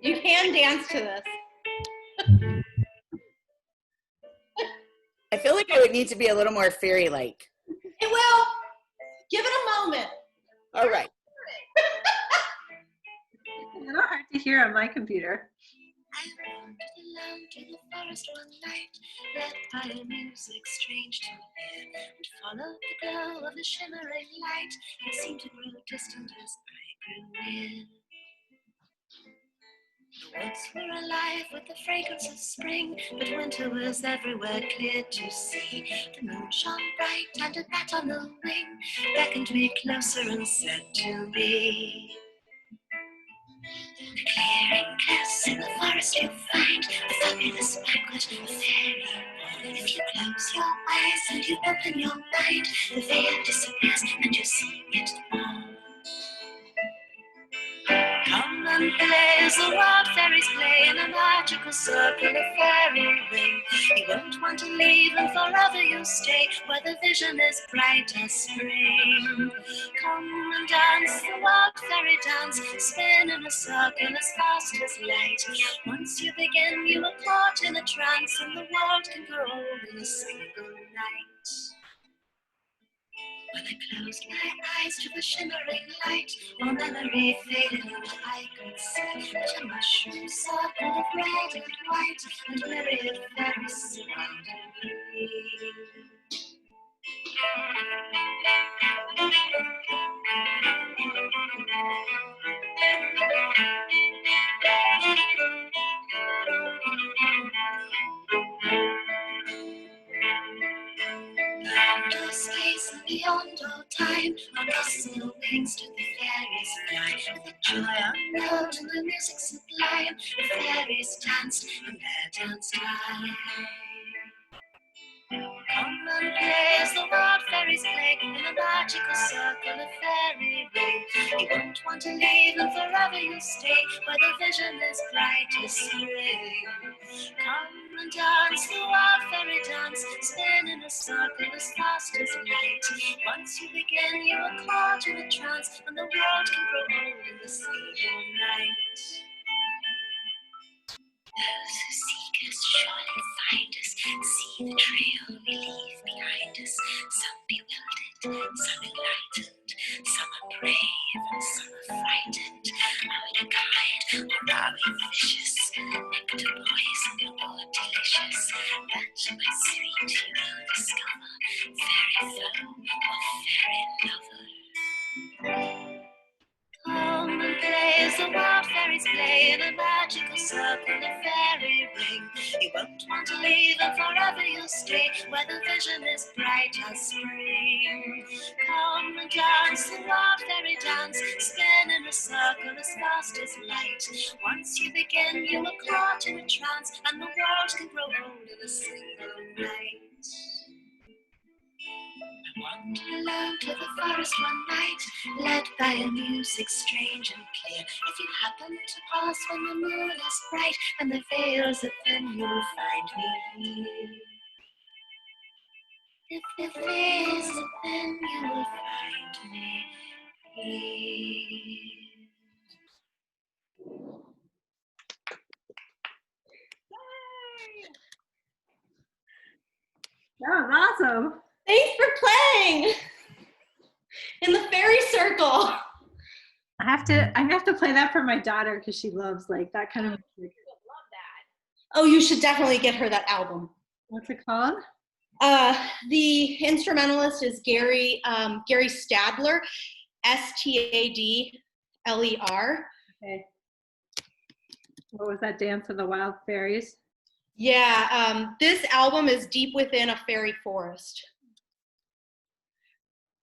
You can dance to this. I feel like I would need to be a little more fairy-like. It will. Give it a moment. All right. It's a little hard to hear on my computer. I wandered alone to the forest one night, led by a music strange to hear, and followed the glow of the shimmering light. It seemed to grow distant as I grew near. The woods were alive with the fragrance of spring, but winter was everywhere clear to see. The moon shone bright and a bat on the wing beckoned me closer and said to me, "The clearing close in the forest you'll find a fabulous banquet of fairy. If you close your eyes and you open your mind, the veil disappears and you see it all. Come and play as the wild fairies play in a magical circle of fairy ring. You won't want to leave and forever you'll stay where the vision is bright as spring. Come and dance the wild fairy dance, spin in a circle as fast as light. Once you begin, you are caught in a trance and the world can grow old in a single night. When I closed my eyes to the shimmering light, all memory faded and I could see that a mushroom circle of red and white and myriad fairies surrounded me. time. On bustle wings to the fairies fly. With the joy unknown and the music sublime. The fairies danced in their dance time. Come and play as the wild fairies play in a magical circle of fairy ring. You won't want to leave and forever you'll stay where the vision is bright as spring. Come and dance the wild fairy dance, spin in a circle as fast as light. Once you begin, you are caught in a trance, and the world can grow old in the single night. Those who seek us surely find us. See the trail we leave behind us. Some bewildered, some enlightened, some are brave and some are frightened. Are we the kind or are we vicious? Nectar poison or delicious? But my sweet, you will discover fairy foe or fairy lover. Come and play as the wild fairies play in a magical circle of fairy ring. You won't want to leave and forever you'll stay where the vision is bright as spring. Come and dance the wild fairy dance, spin in a circle as fast as light. Once you begin, you are caught in a trance, and the world can grow old in a single night. Wander alone to the forest one night, led by a music strange and clear. If you happen to pass when the moon is bright and the veils are thin, you'll find me here. If the veils are thin, you will find me here. That was awesome. Thanks for playing in the fairy circle. I'm gonna have to play that for my daughter because she loves like that kind of music. Oh, you should definitely get her that album. What's it called? The instrumentalist is Gary Stadler, Stadler. Okay. What was that, Dance of the Wild Fairies? Yeah, this album is deep within a fairy forest.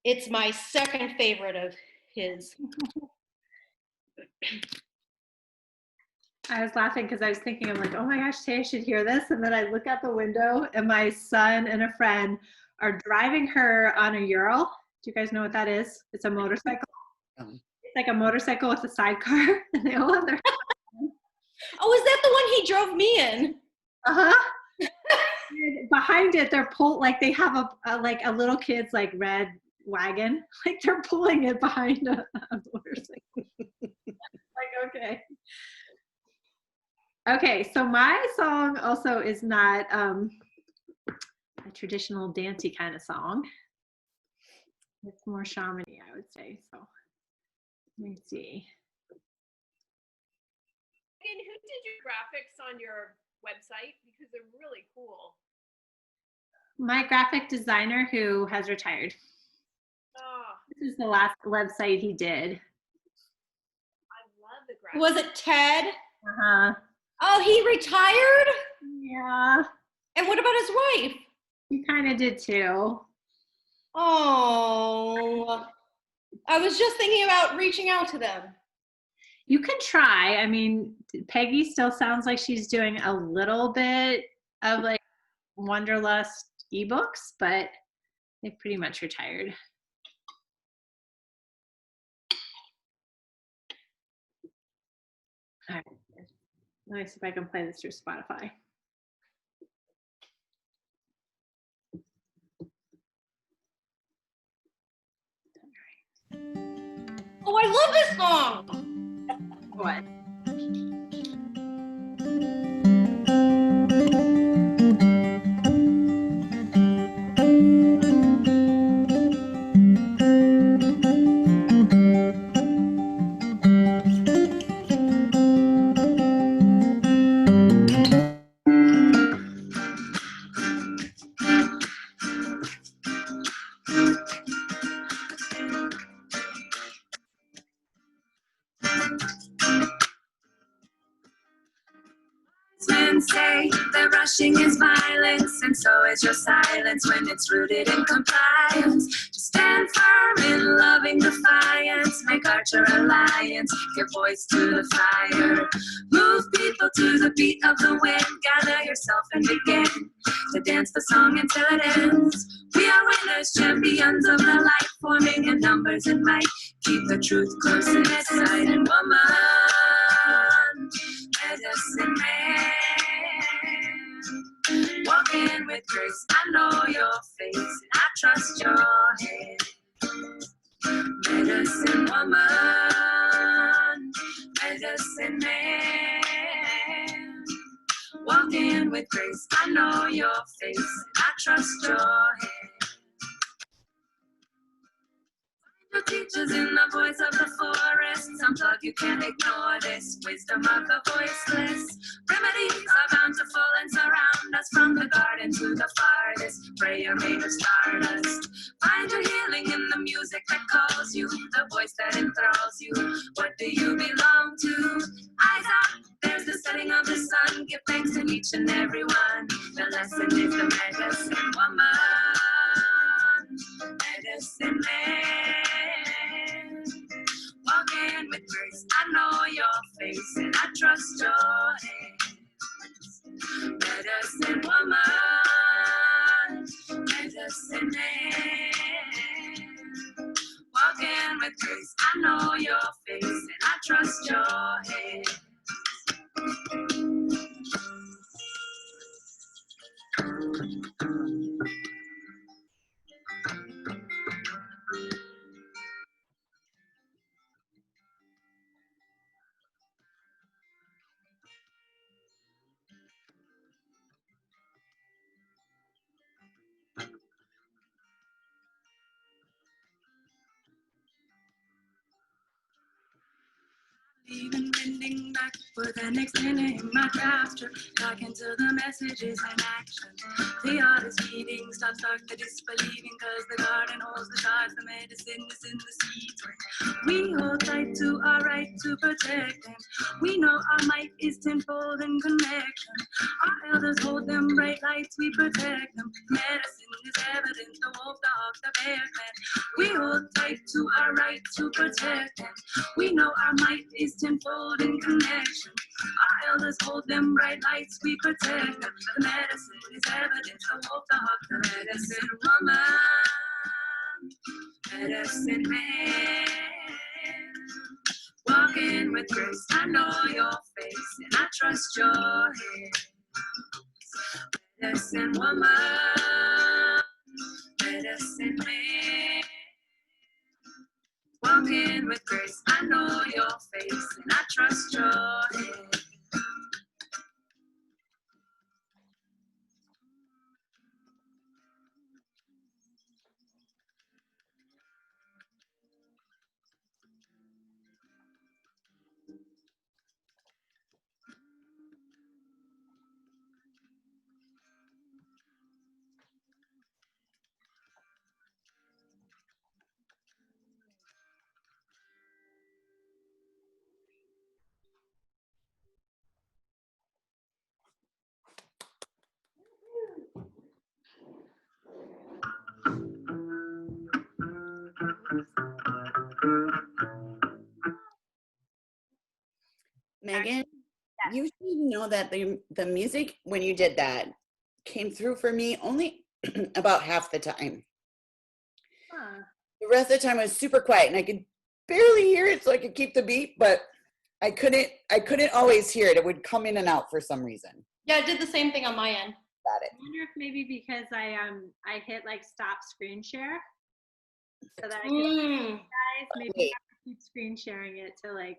It's my second favorite of his. I was laughing because I was thinking, I'm like, oh my gosh, Tay, I should hear this. And then I look out the window and my son and a friend are driving her on a Ural. Do you guys know what that is? It's a motorcycle. It's like a motorcycle with a sidecar. And they all have their Oh, is that the one he drove me in? Uh-huh. Behind it, they're like they have a little kid's like red wagon. Like they're pulling it behind a motorcycle. Like, okay. Okay, so my song also is not a traditional dancey kind of song. It's more shamany, I would say. So let me see. And who did your graphics on your website? Because they're really cool. My graphic designer who has retired. Oh, This is the last website he did. I love the graphics. Was it Ted? Uh-huh. Oh, he retired? Yeah, And what about his wife? he kind of did too. Oh, I was just thinking about reaching out to them. You can try. I mean, Peggy still sounds like she's doing a little bit of like Wonderlust ebooks, but they pretty much retired. All right. Let me see if I can play this through Spotify. Oh, I love this song. What? Men say that rushing is violence, and so is your silence when it's rooted in compliance. Just Stand firm in loving defiance. Make Archer alliance. Give voice to the fire. Move people to the beat of the wind. Gather yourself and begin to dance the song until it ends. We are winners, champions of the light, forming in numbers and might. Keep the truth close in sight. And woman, medicine man, walking with grace. I know your face and I trust your head. Medicine woman, medicine man, walking with grace. I know your face and I trust your head. Your teachers in the voice of the forest. Unplug, you can't ignore this. Wisdom of the voiceless. Remedies are bountiful and surround us from the garden to the farthest. Prayer made of stardust. Find your healing in the music that calls you, the voice that enthralls you. What do you belong to? Eyes out, there's the setting of the sun. Give thanks to each and every one. The lesson is the medicine woman. Medicine man, walking with grace. I know your face and I trust your hands. Medicine woman, medicine man, walking with grace. I know your face and I trust your hands. Even bending back with an extending my posture, back into the messages and action. The art is feeding, stop the disbelieving, cause the garden holds the charge, the medicine is in the seeds. We hold tight to our right to protect them. We know our might is tenfold in connection. Our elders hold them bright lights, we protect them. Medicine is evident, the wolf, the hawk, the bear clan. We hold tight to our right to protect them. We know our might is tenfold in connection. Our elders hold them bright lights, we protect them. The medicine is evident, the wolf, the hawk, the medicine woman, medicine man, walking with grace. I know your face and I trust your hands. Medicine woman, medicine man, walking with grace. I know your face and I trust your hands. Megan, you should know that the music when you did that came through for me only about half the time. Huh. The rest of the time was super quiet and I could barely hear it, so I could keep the beat, but I couldn't always hear it. It would come in and out for some reason. Yeah, it did the same thing on my end. Got it. I wonder if maybe because I hit like stop screen share so that I could guys maybe Wait. have to keep screen sharing it to like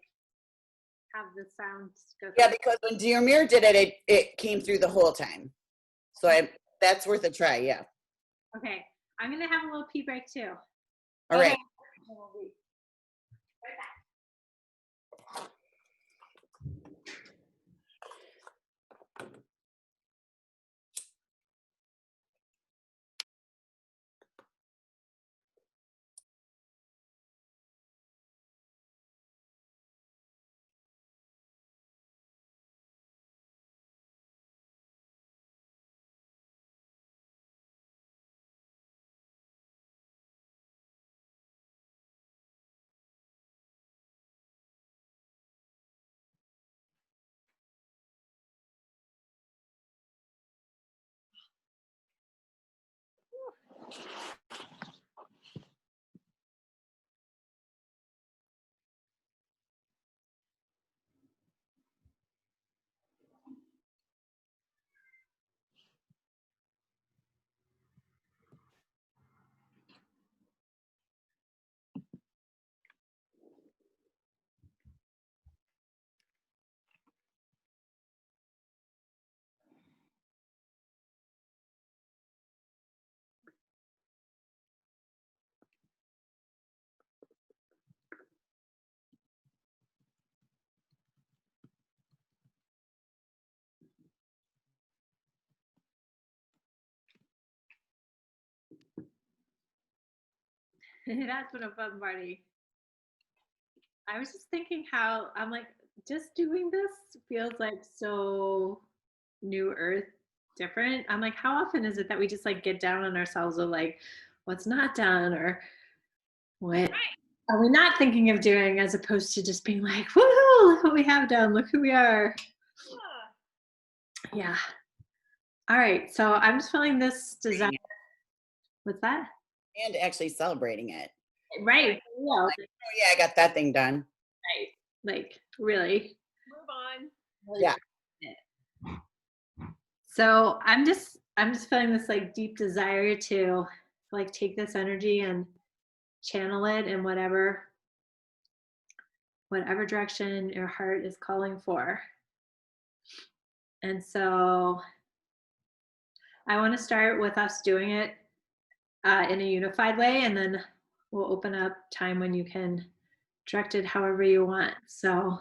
have the sound go Yeah, through. because when Dear Mirror did it, it came through the whole time. So that's worth a try, yeah. Okay, I'm gonna have a little pee break too. All right. Okay. That's been a fun party. I was just thinking how I'm like, just doing this feels like so new earth different. I'm like, how often is it that we just like get down on ourselves of like what's not done or what are we not thinking of doing as opposed to just being like, woohoo, look what we have done, look who we are. Yeah. All right. So I'm just feeling this desire. What's that? And actually celebrating it. Right. Yeah. Oh yeah, I got that thing done. Right. Like really. Move on. Yeah. So I'm just feeling this like deep desire to like take this energy and channel it in whatever direction your heart is calling for. And so I want to start with us doing it in a unified way, and then we'll open up time when you can direct it however you want. So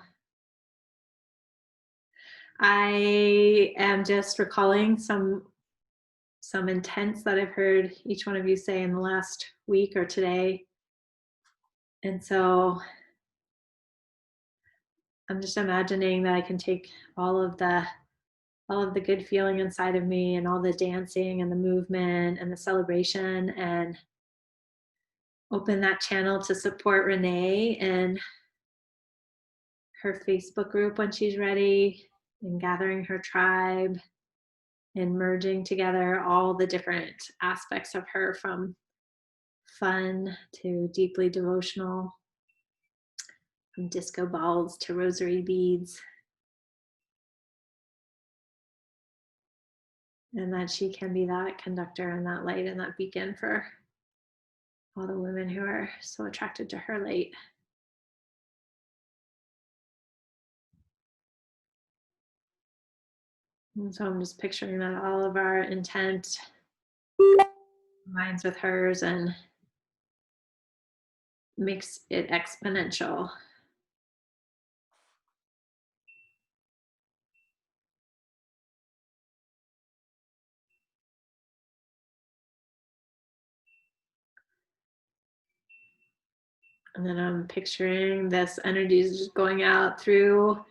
I am just recalling some intents that I've heard each one of you say in the last week or today. And so I'm just imagining that I can take all of the good feeling inside of me and all the dancing and the movement and the celebration and open that channel to support Renee and her Facebook group when she's ready, and gathering her tribe and merging together all the different aspects of her, from fun to deeply devotional, from disco balls to rosary beads. And that she can be that conductor and that light and that beacon for all the women who are so attracted to her light. And so I'm just picturing that all of our intent aligns with hers and makes it exponential. And then I'm picturing this energy is just going out through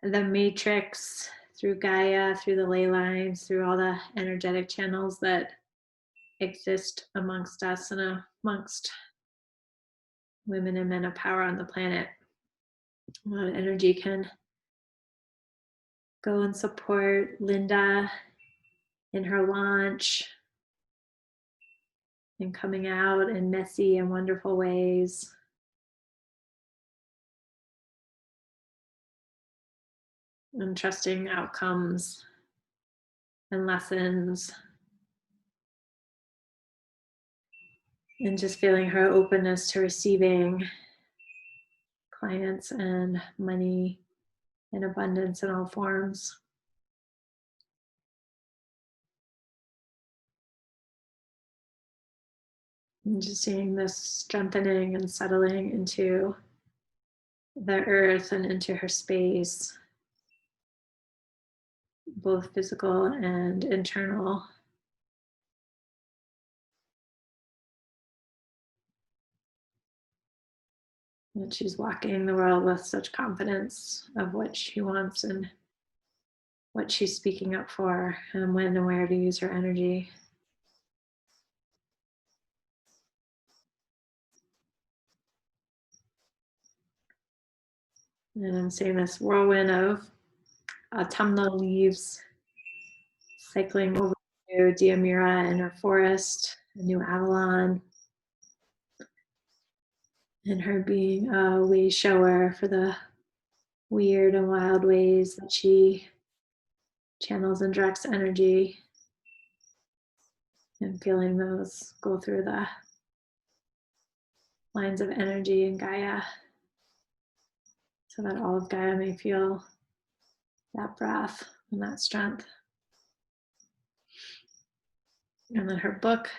the matrix, through Gaia, through the ley lines, through all the energetic channels that exist amongst us and amongst women and men of power on the planet. That energy can go and support Linda in her launch and coming out in messy and wonderful ways. And trusting outcomes and lessons. And just feeling her openness to receiving clients and money in abundance in all forms. And just seeing this strengthening and settling into the earth and into her space, both physical and internal. And she's walking the world with such confidence of what she wants and what she's speaking up for, and when and where to use her energy. And I'm seeing this whirlwind of autumnal leaves cycling over to Diamira in her forest a new Avalon, and her being a way shower for the weird and wild ways that she channels and directs energy, and feeling those go through the lines of energy in Gaia, so that all of Gaia may feel that breath and that strength. And then her book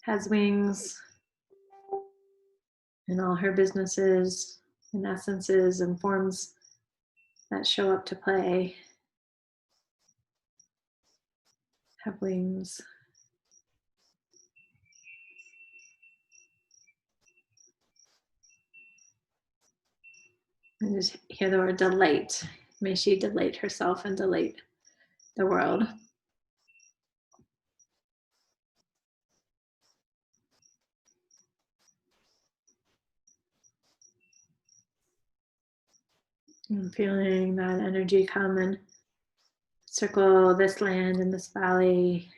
has wings, and all her businesses and essences and forms that show up to play have wings. And just hear the word delight. May she delight herself and delight the world. And feeling that energy come and circle this land and this valley.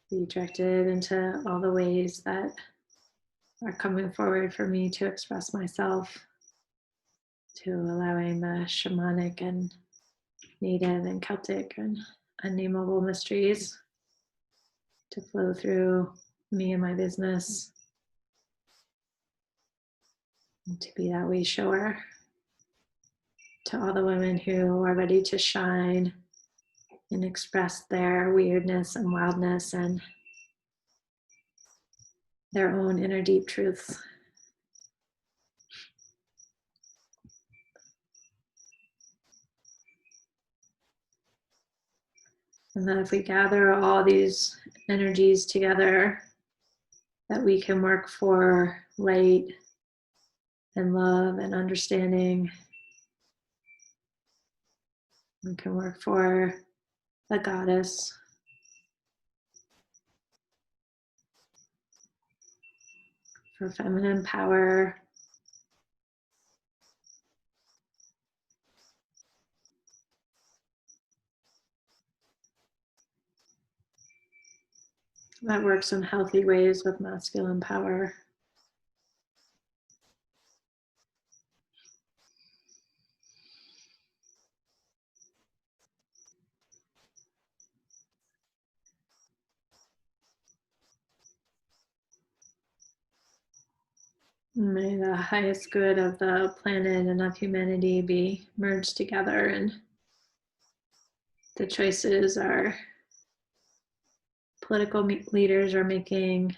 Be directed into all the ways that are coming forward for me to express myself, to allowing the shamanic and native and Celtic and unnameable mysteries to flow through me and my business, and to be that way shower to all the women who are ready to shine and express their weirdness and wildness and their own inner deep truths. And that if we gather all these energies together, that we can work for light and love and understanding. We can work for the goddess. For feminine power. That works in healthy ways with masculine power. May the highest good of the planet and of humanity be merged together, and the choices our political leaders are making,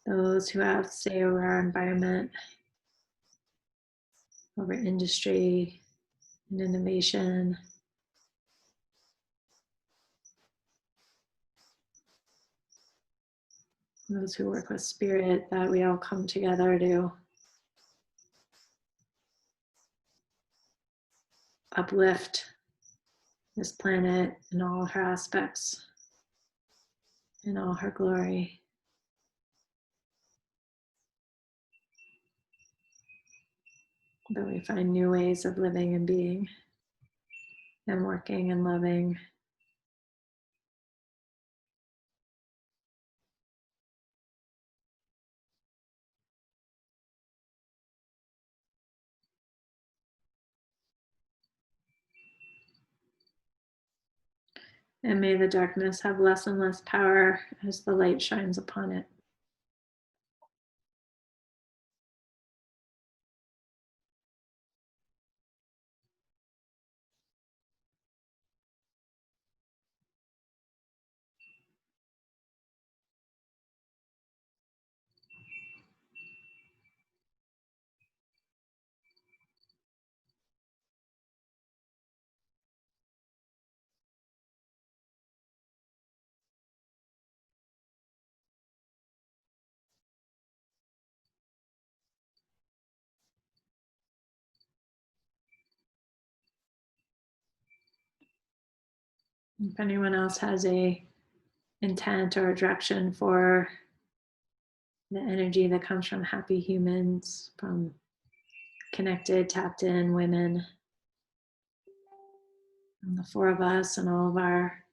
those who have say over our environment, over industry and innovation, those who work with spirit, that we all come together to uplift this planet in all her aspects, in all her glory. That we find new ways of living and being and working and loving. And may the darkness have less and less power as the light shines upon it. If anyone else has a intent or a direction for the energy that comes from happy humans, from connected, tapped in women, And the four of us and all of our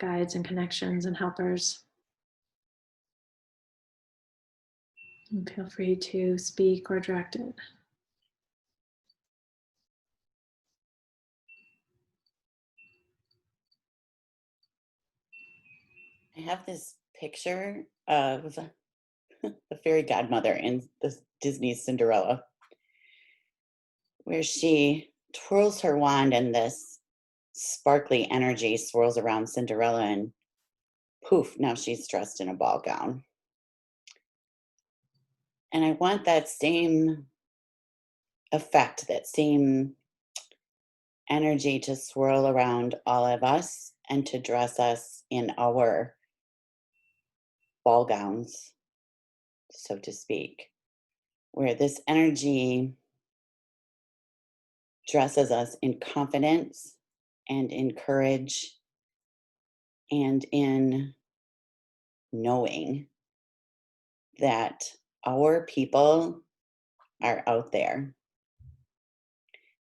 guides and connections and helpers. And feel free to speak or direct it. I have this picture of the fairy godmother in the Disney Cinderella, where she twirls her wand and this sparkly energy swirls around Cinderella, and poof, now she's dressed in a ball gown. And I want that same effect, that same energy to swirl around all of us and to dress us in our ball gowns, so to speak, where this energy dresses us in confidence and in courage and in knowing that our people are out there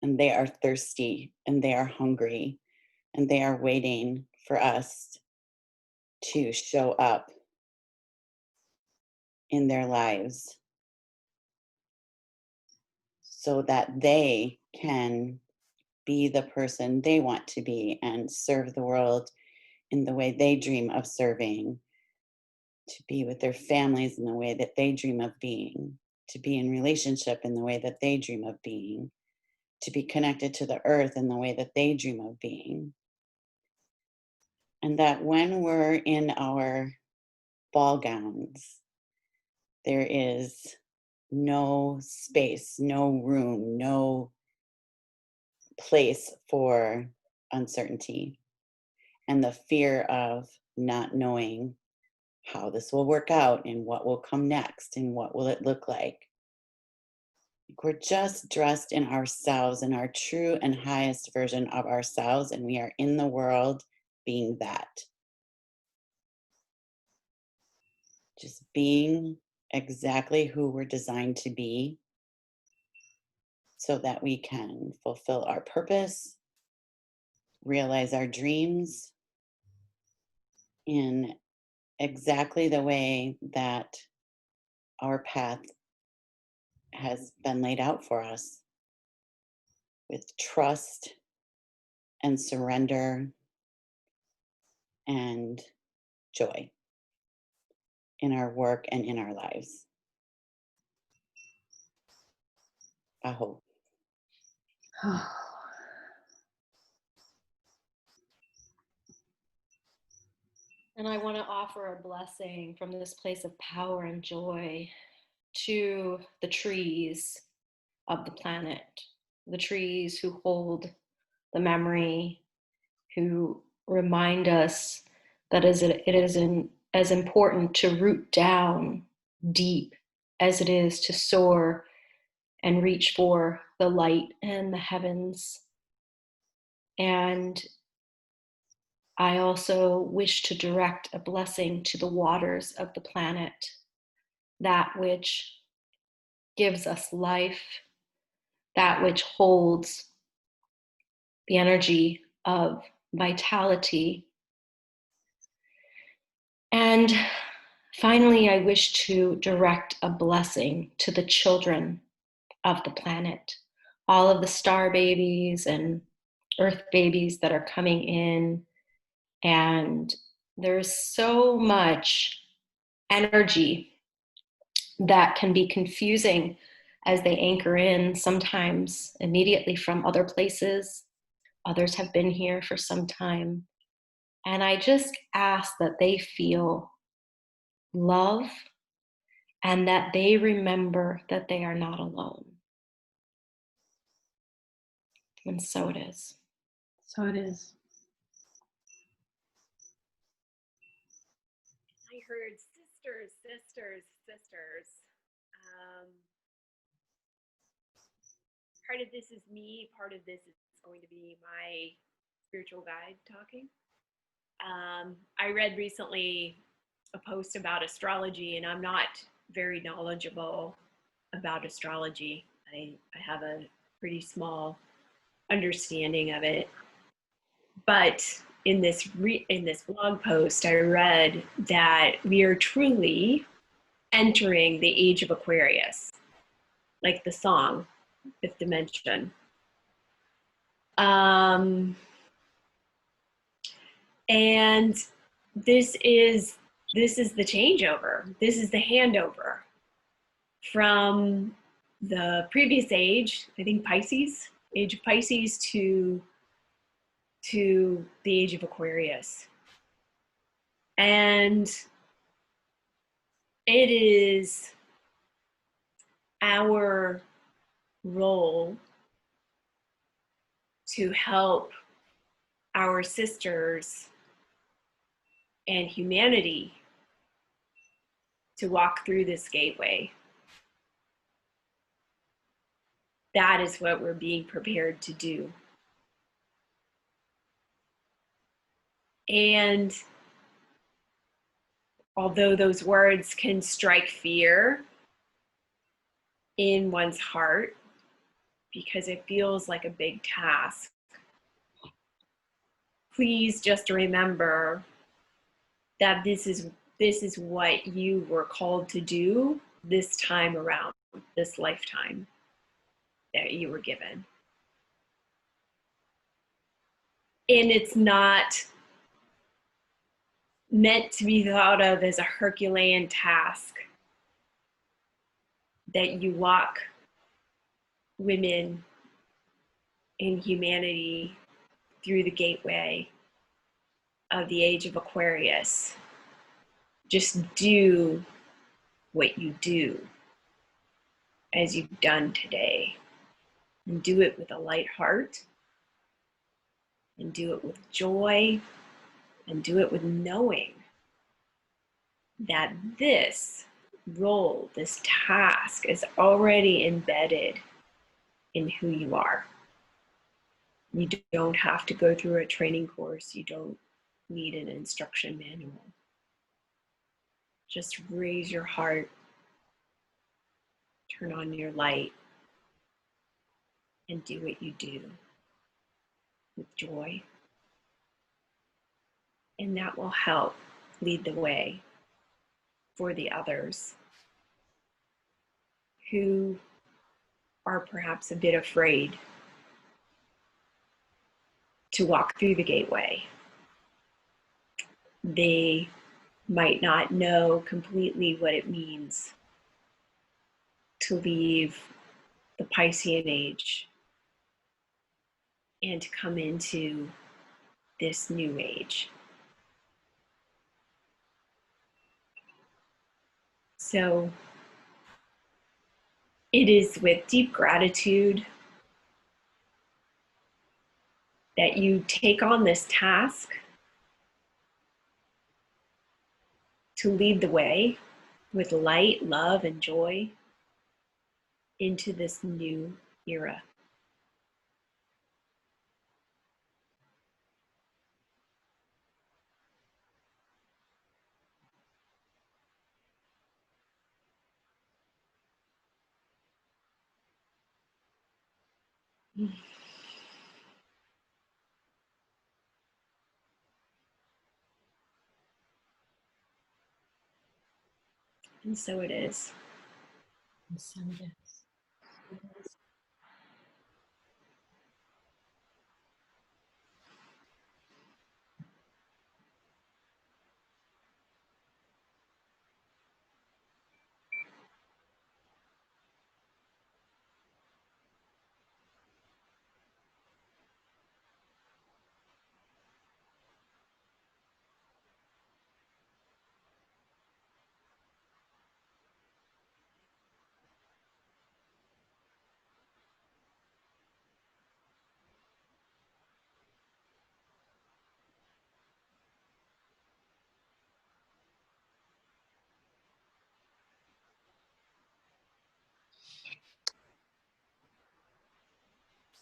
and they are thirsty and they are hungry and they are waiting for us to show up in their lives so that they can be the person they want to be and serve the world in the way they dream of serving, to be with their families in the way that they dream of being, to be in relationship in the way that they dream of being, to be connected to the earth in the way that they dream of being. And that when we're in our ball gowns, there is no space, no room, no place for uncertainty and the fear of not knowing how this will work out and what will come next and what will it look like. We're just dressed in ourselves, in our true and highest version of ourselves, and we are in the world being that. Just being exactly who we're designed to be so that we can fulfill our purpose, realize our dreams in exactly the way that our path has been laid out for us, with trust and surrender and joy in our work and in our lives. I hope. And I want to offer a blessing from this place of power and joy to the trees of the planet, the trees who hold the memory, who remind us that it is as important to root down deep as it is to soar and reach for the light and the heavens. And I also wish to direct a blessing to the waters of the planet, that which gives us life, that which holds the energy of vitality. And finally, I wish to direct a blessing to the children of the planet, all of the star babies and earth babies that are coming in. And there's so much energy that can be confusing as they anchor in, sometimes immediately from other places. Others have been here for some time. And I just ask that they feel love and that they remember that they are not alone. And so it is. So it is. I heard sisters, sisters, sisters. Part of this is me, part of this is going to be my spiritual guide talking. I read recently a post about astrology, and I'm not very knowledgeable about astrology. I have a pretty small understanding of it. But in this blog post, I read that we are truly entering the age of Aquarius, like the song, Fifth Dimension. And this is the changeover. This is the handover from the previous age, I think Pisces, age of Pisces, to the age of Aquarius. And it is our role to help our sisters and humanity to walk through this gateway. That is what we're being prepared to do. And although those words can strike fear in one's heart, because it feels like a big task, please just remember that this is what you were called to do this time around, this lifetime that you were given. And it's not meant to be thought of as a Herculean task that you walk women in humanity through the gateway of the age of Aquarius. Just do what you do as you've done today, and do it with a light heart, and do it with joy, and do it with knowing that this role, this task is already embedded in who you are. You don't have to go through a training course. You don't need an instruction manual. Just raise your heart, turn on your light, and do what you do with joy. And that will help lead the way for the others who are perhaps a bit afraid to walk through the gateway. They might not know completely what it means to leave the Piscean age and to come into this new age. So it is with deep gratitude that you take on this task to lead the way with light, love, and joy into this new era. And so it is. And so it is.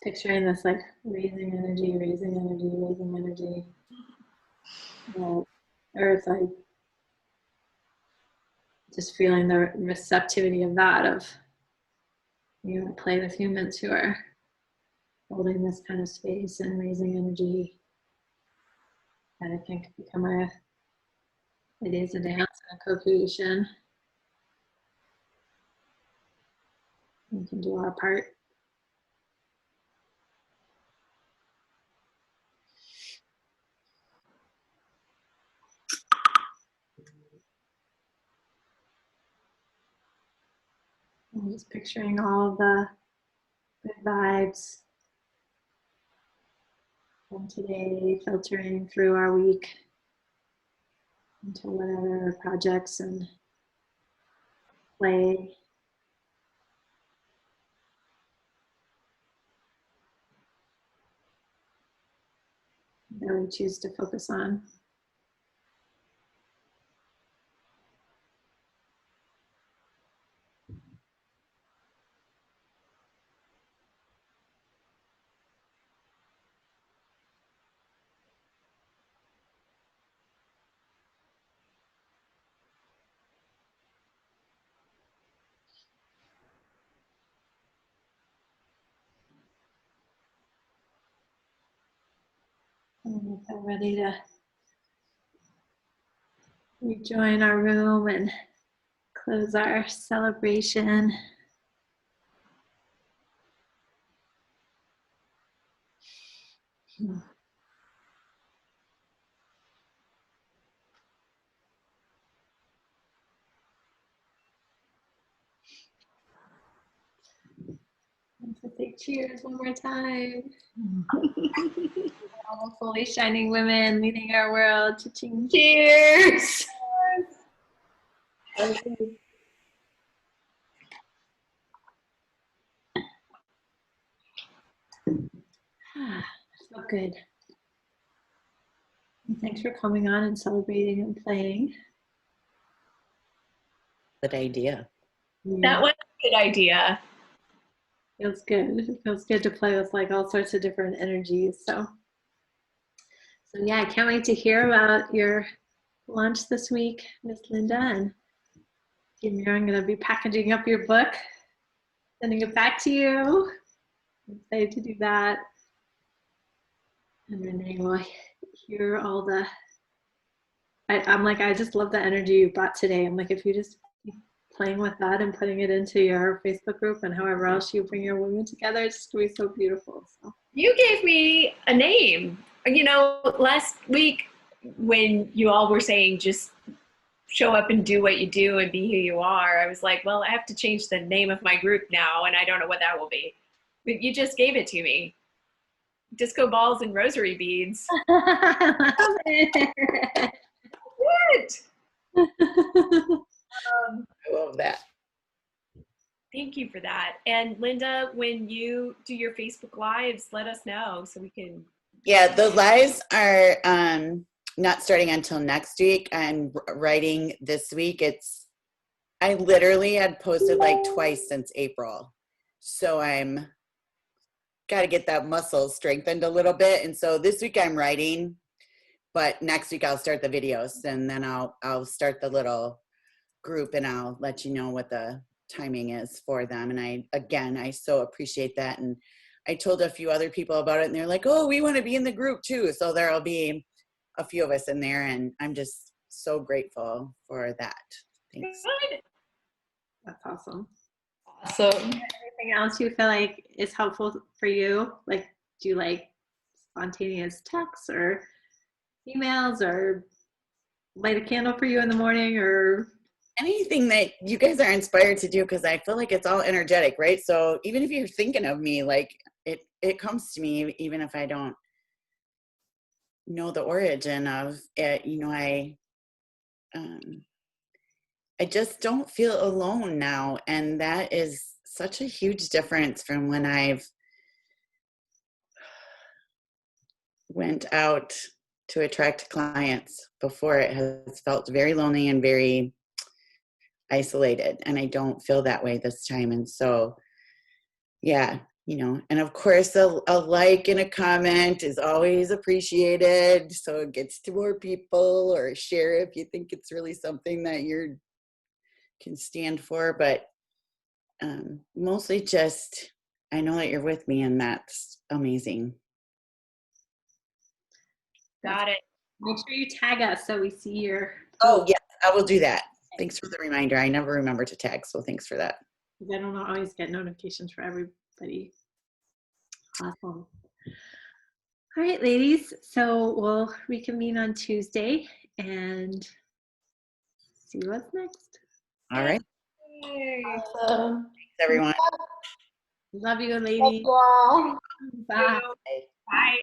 Picturing this like raising energy, raising energy, raising energy. Or it's like just feeling the receptivity of that, of, you know, play with humans who are holding this kind of space and raising energy that I think become it is a dance and a co-creation. We can do our part. I'm just picturing all of the good vibes from today filtering through our week into whatever projects and play that we choose to focus on. And we feel ready to rejoin our room and close our celebration. Let's say cheers one more time. All the fully shining women leading our world. Cha-ching. Cheers. So good. And thanks for coming on and celebrating and playing. Good idea. That was a good idea. Feels good. It feels good to play with like all sorts of different energies. So yeah, I can't wait to hear about your launch this week, Miss Linda. And Amir, I'm going to be packaging up your book, sending it back to you. I'm excited to do that. And Renee will hear all the. I'm like, I just love the energy you brought today. I'm like, if you just keep playing with that and putting it into your Facebook group and however else you bring your women together, it's just going to be so beautiful. So. You gave me a name. You know, last week when you all were saying just show up and do what you do and be who you are, I was like, well, I have to change the name of my group now, and I don't know what that will be. But you just gave it to me. Disco balls and rosary beads. I love it. What? I love that. Thank you for that. And Linda, when you do your Facebook Lives, let us know so we can. Yeah, the lives are not starting until next week. I'm writing this week. I literally had posted like twice since April. So I'm got to get that muscle strengthened a little bit. And so this week I'm writing, but next week I'll start the videos, and then I'll start the little group, and I'll let you know what the timing is for them. And I so appreciate that. And I told a few other people about it, and they're like, oh, we want to be in the group too. So there'll be a few of us in there, and I'm just so grateful for that. Thanks. Good. That's awesome. Awesome. Anything else you feel like is helpful for you? Like, do you like spontaneous texts or emails, or light a candle for you in the morning, or Anything that you guys are inspired to do, because I feel like it's all energetic, right? So even if you're thinking of me, like it comes to me, even if I don't know the origin of it. You know, I just don't feel alone now, and that is such a huge difference from when I've went out to attract clients. Before, it has felt very lonely and very isolated, and I don't feel that way this time. And so yeah, you know, and of course a like and a comment is always appreciated, so it gets to more people, or share if you think it's really something that you can stand for. But mostly just I know that you're with me, and that's amazing. Got it. Make sure you tag us so we see your. Oh, yes, I will do that. Thanks for the reminder. I never remember to tag, so thanks for that. Because I don't always get notifications for everybody. Awesome. All right, ladies. So we'll reconvene on Tuesday and see what's next. All right. Awesome. Thanks, everyone. Love you, Thank ladies. you all. Bye. Bye.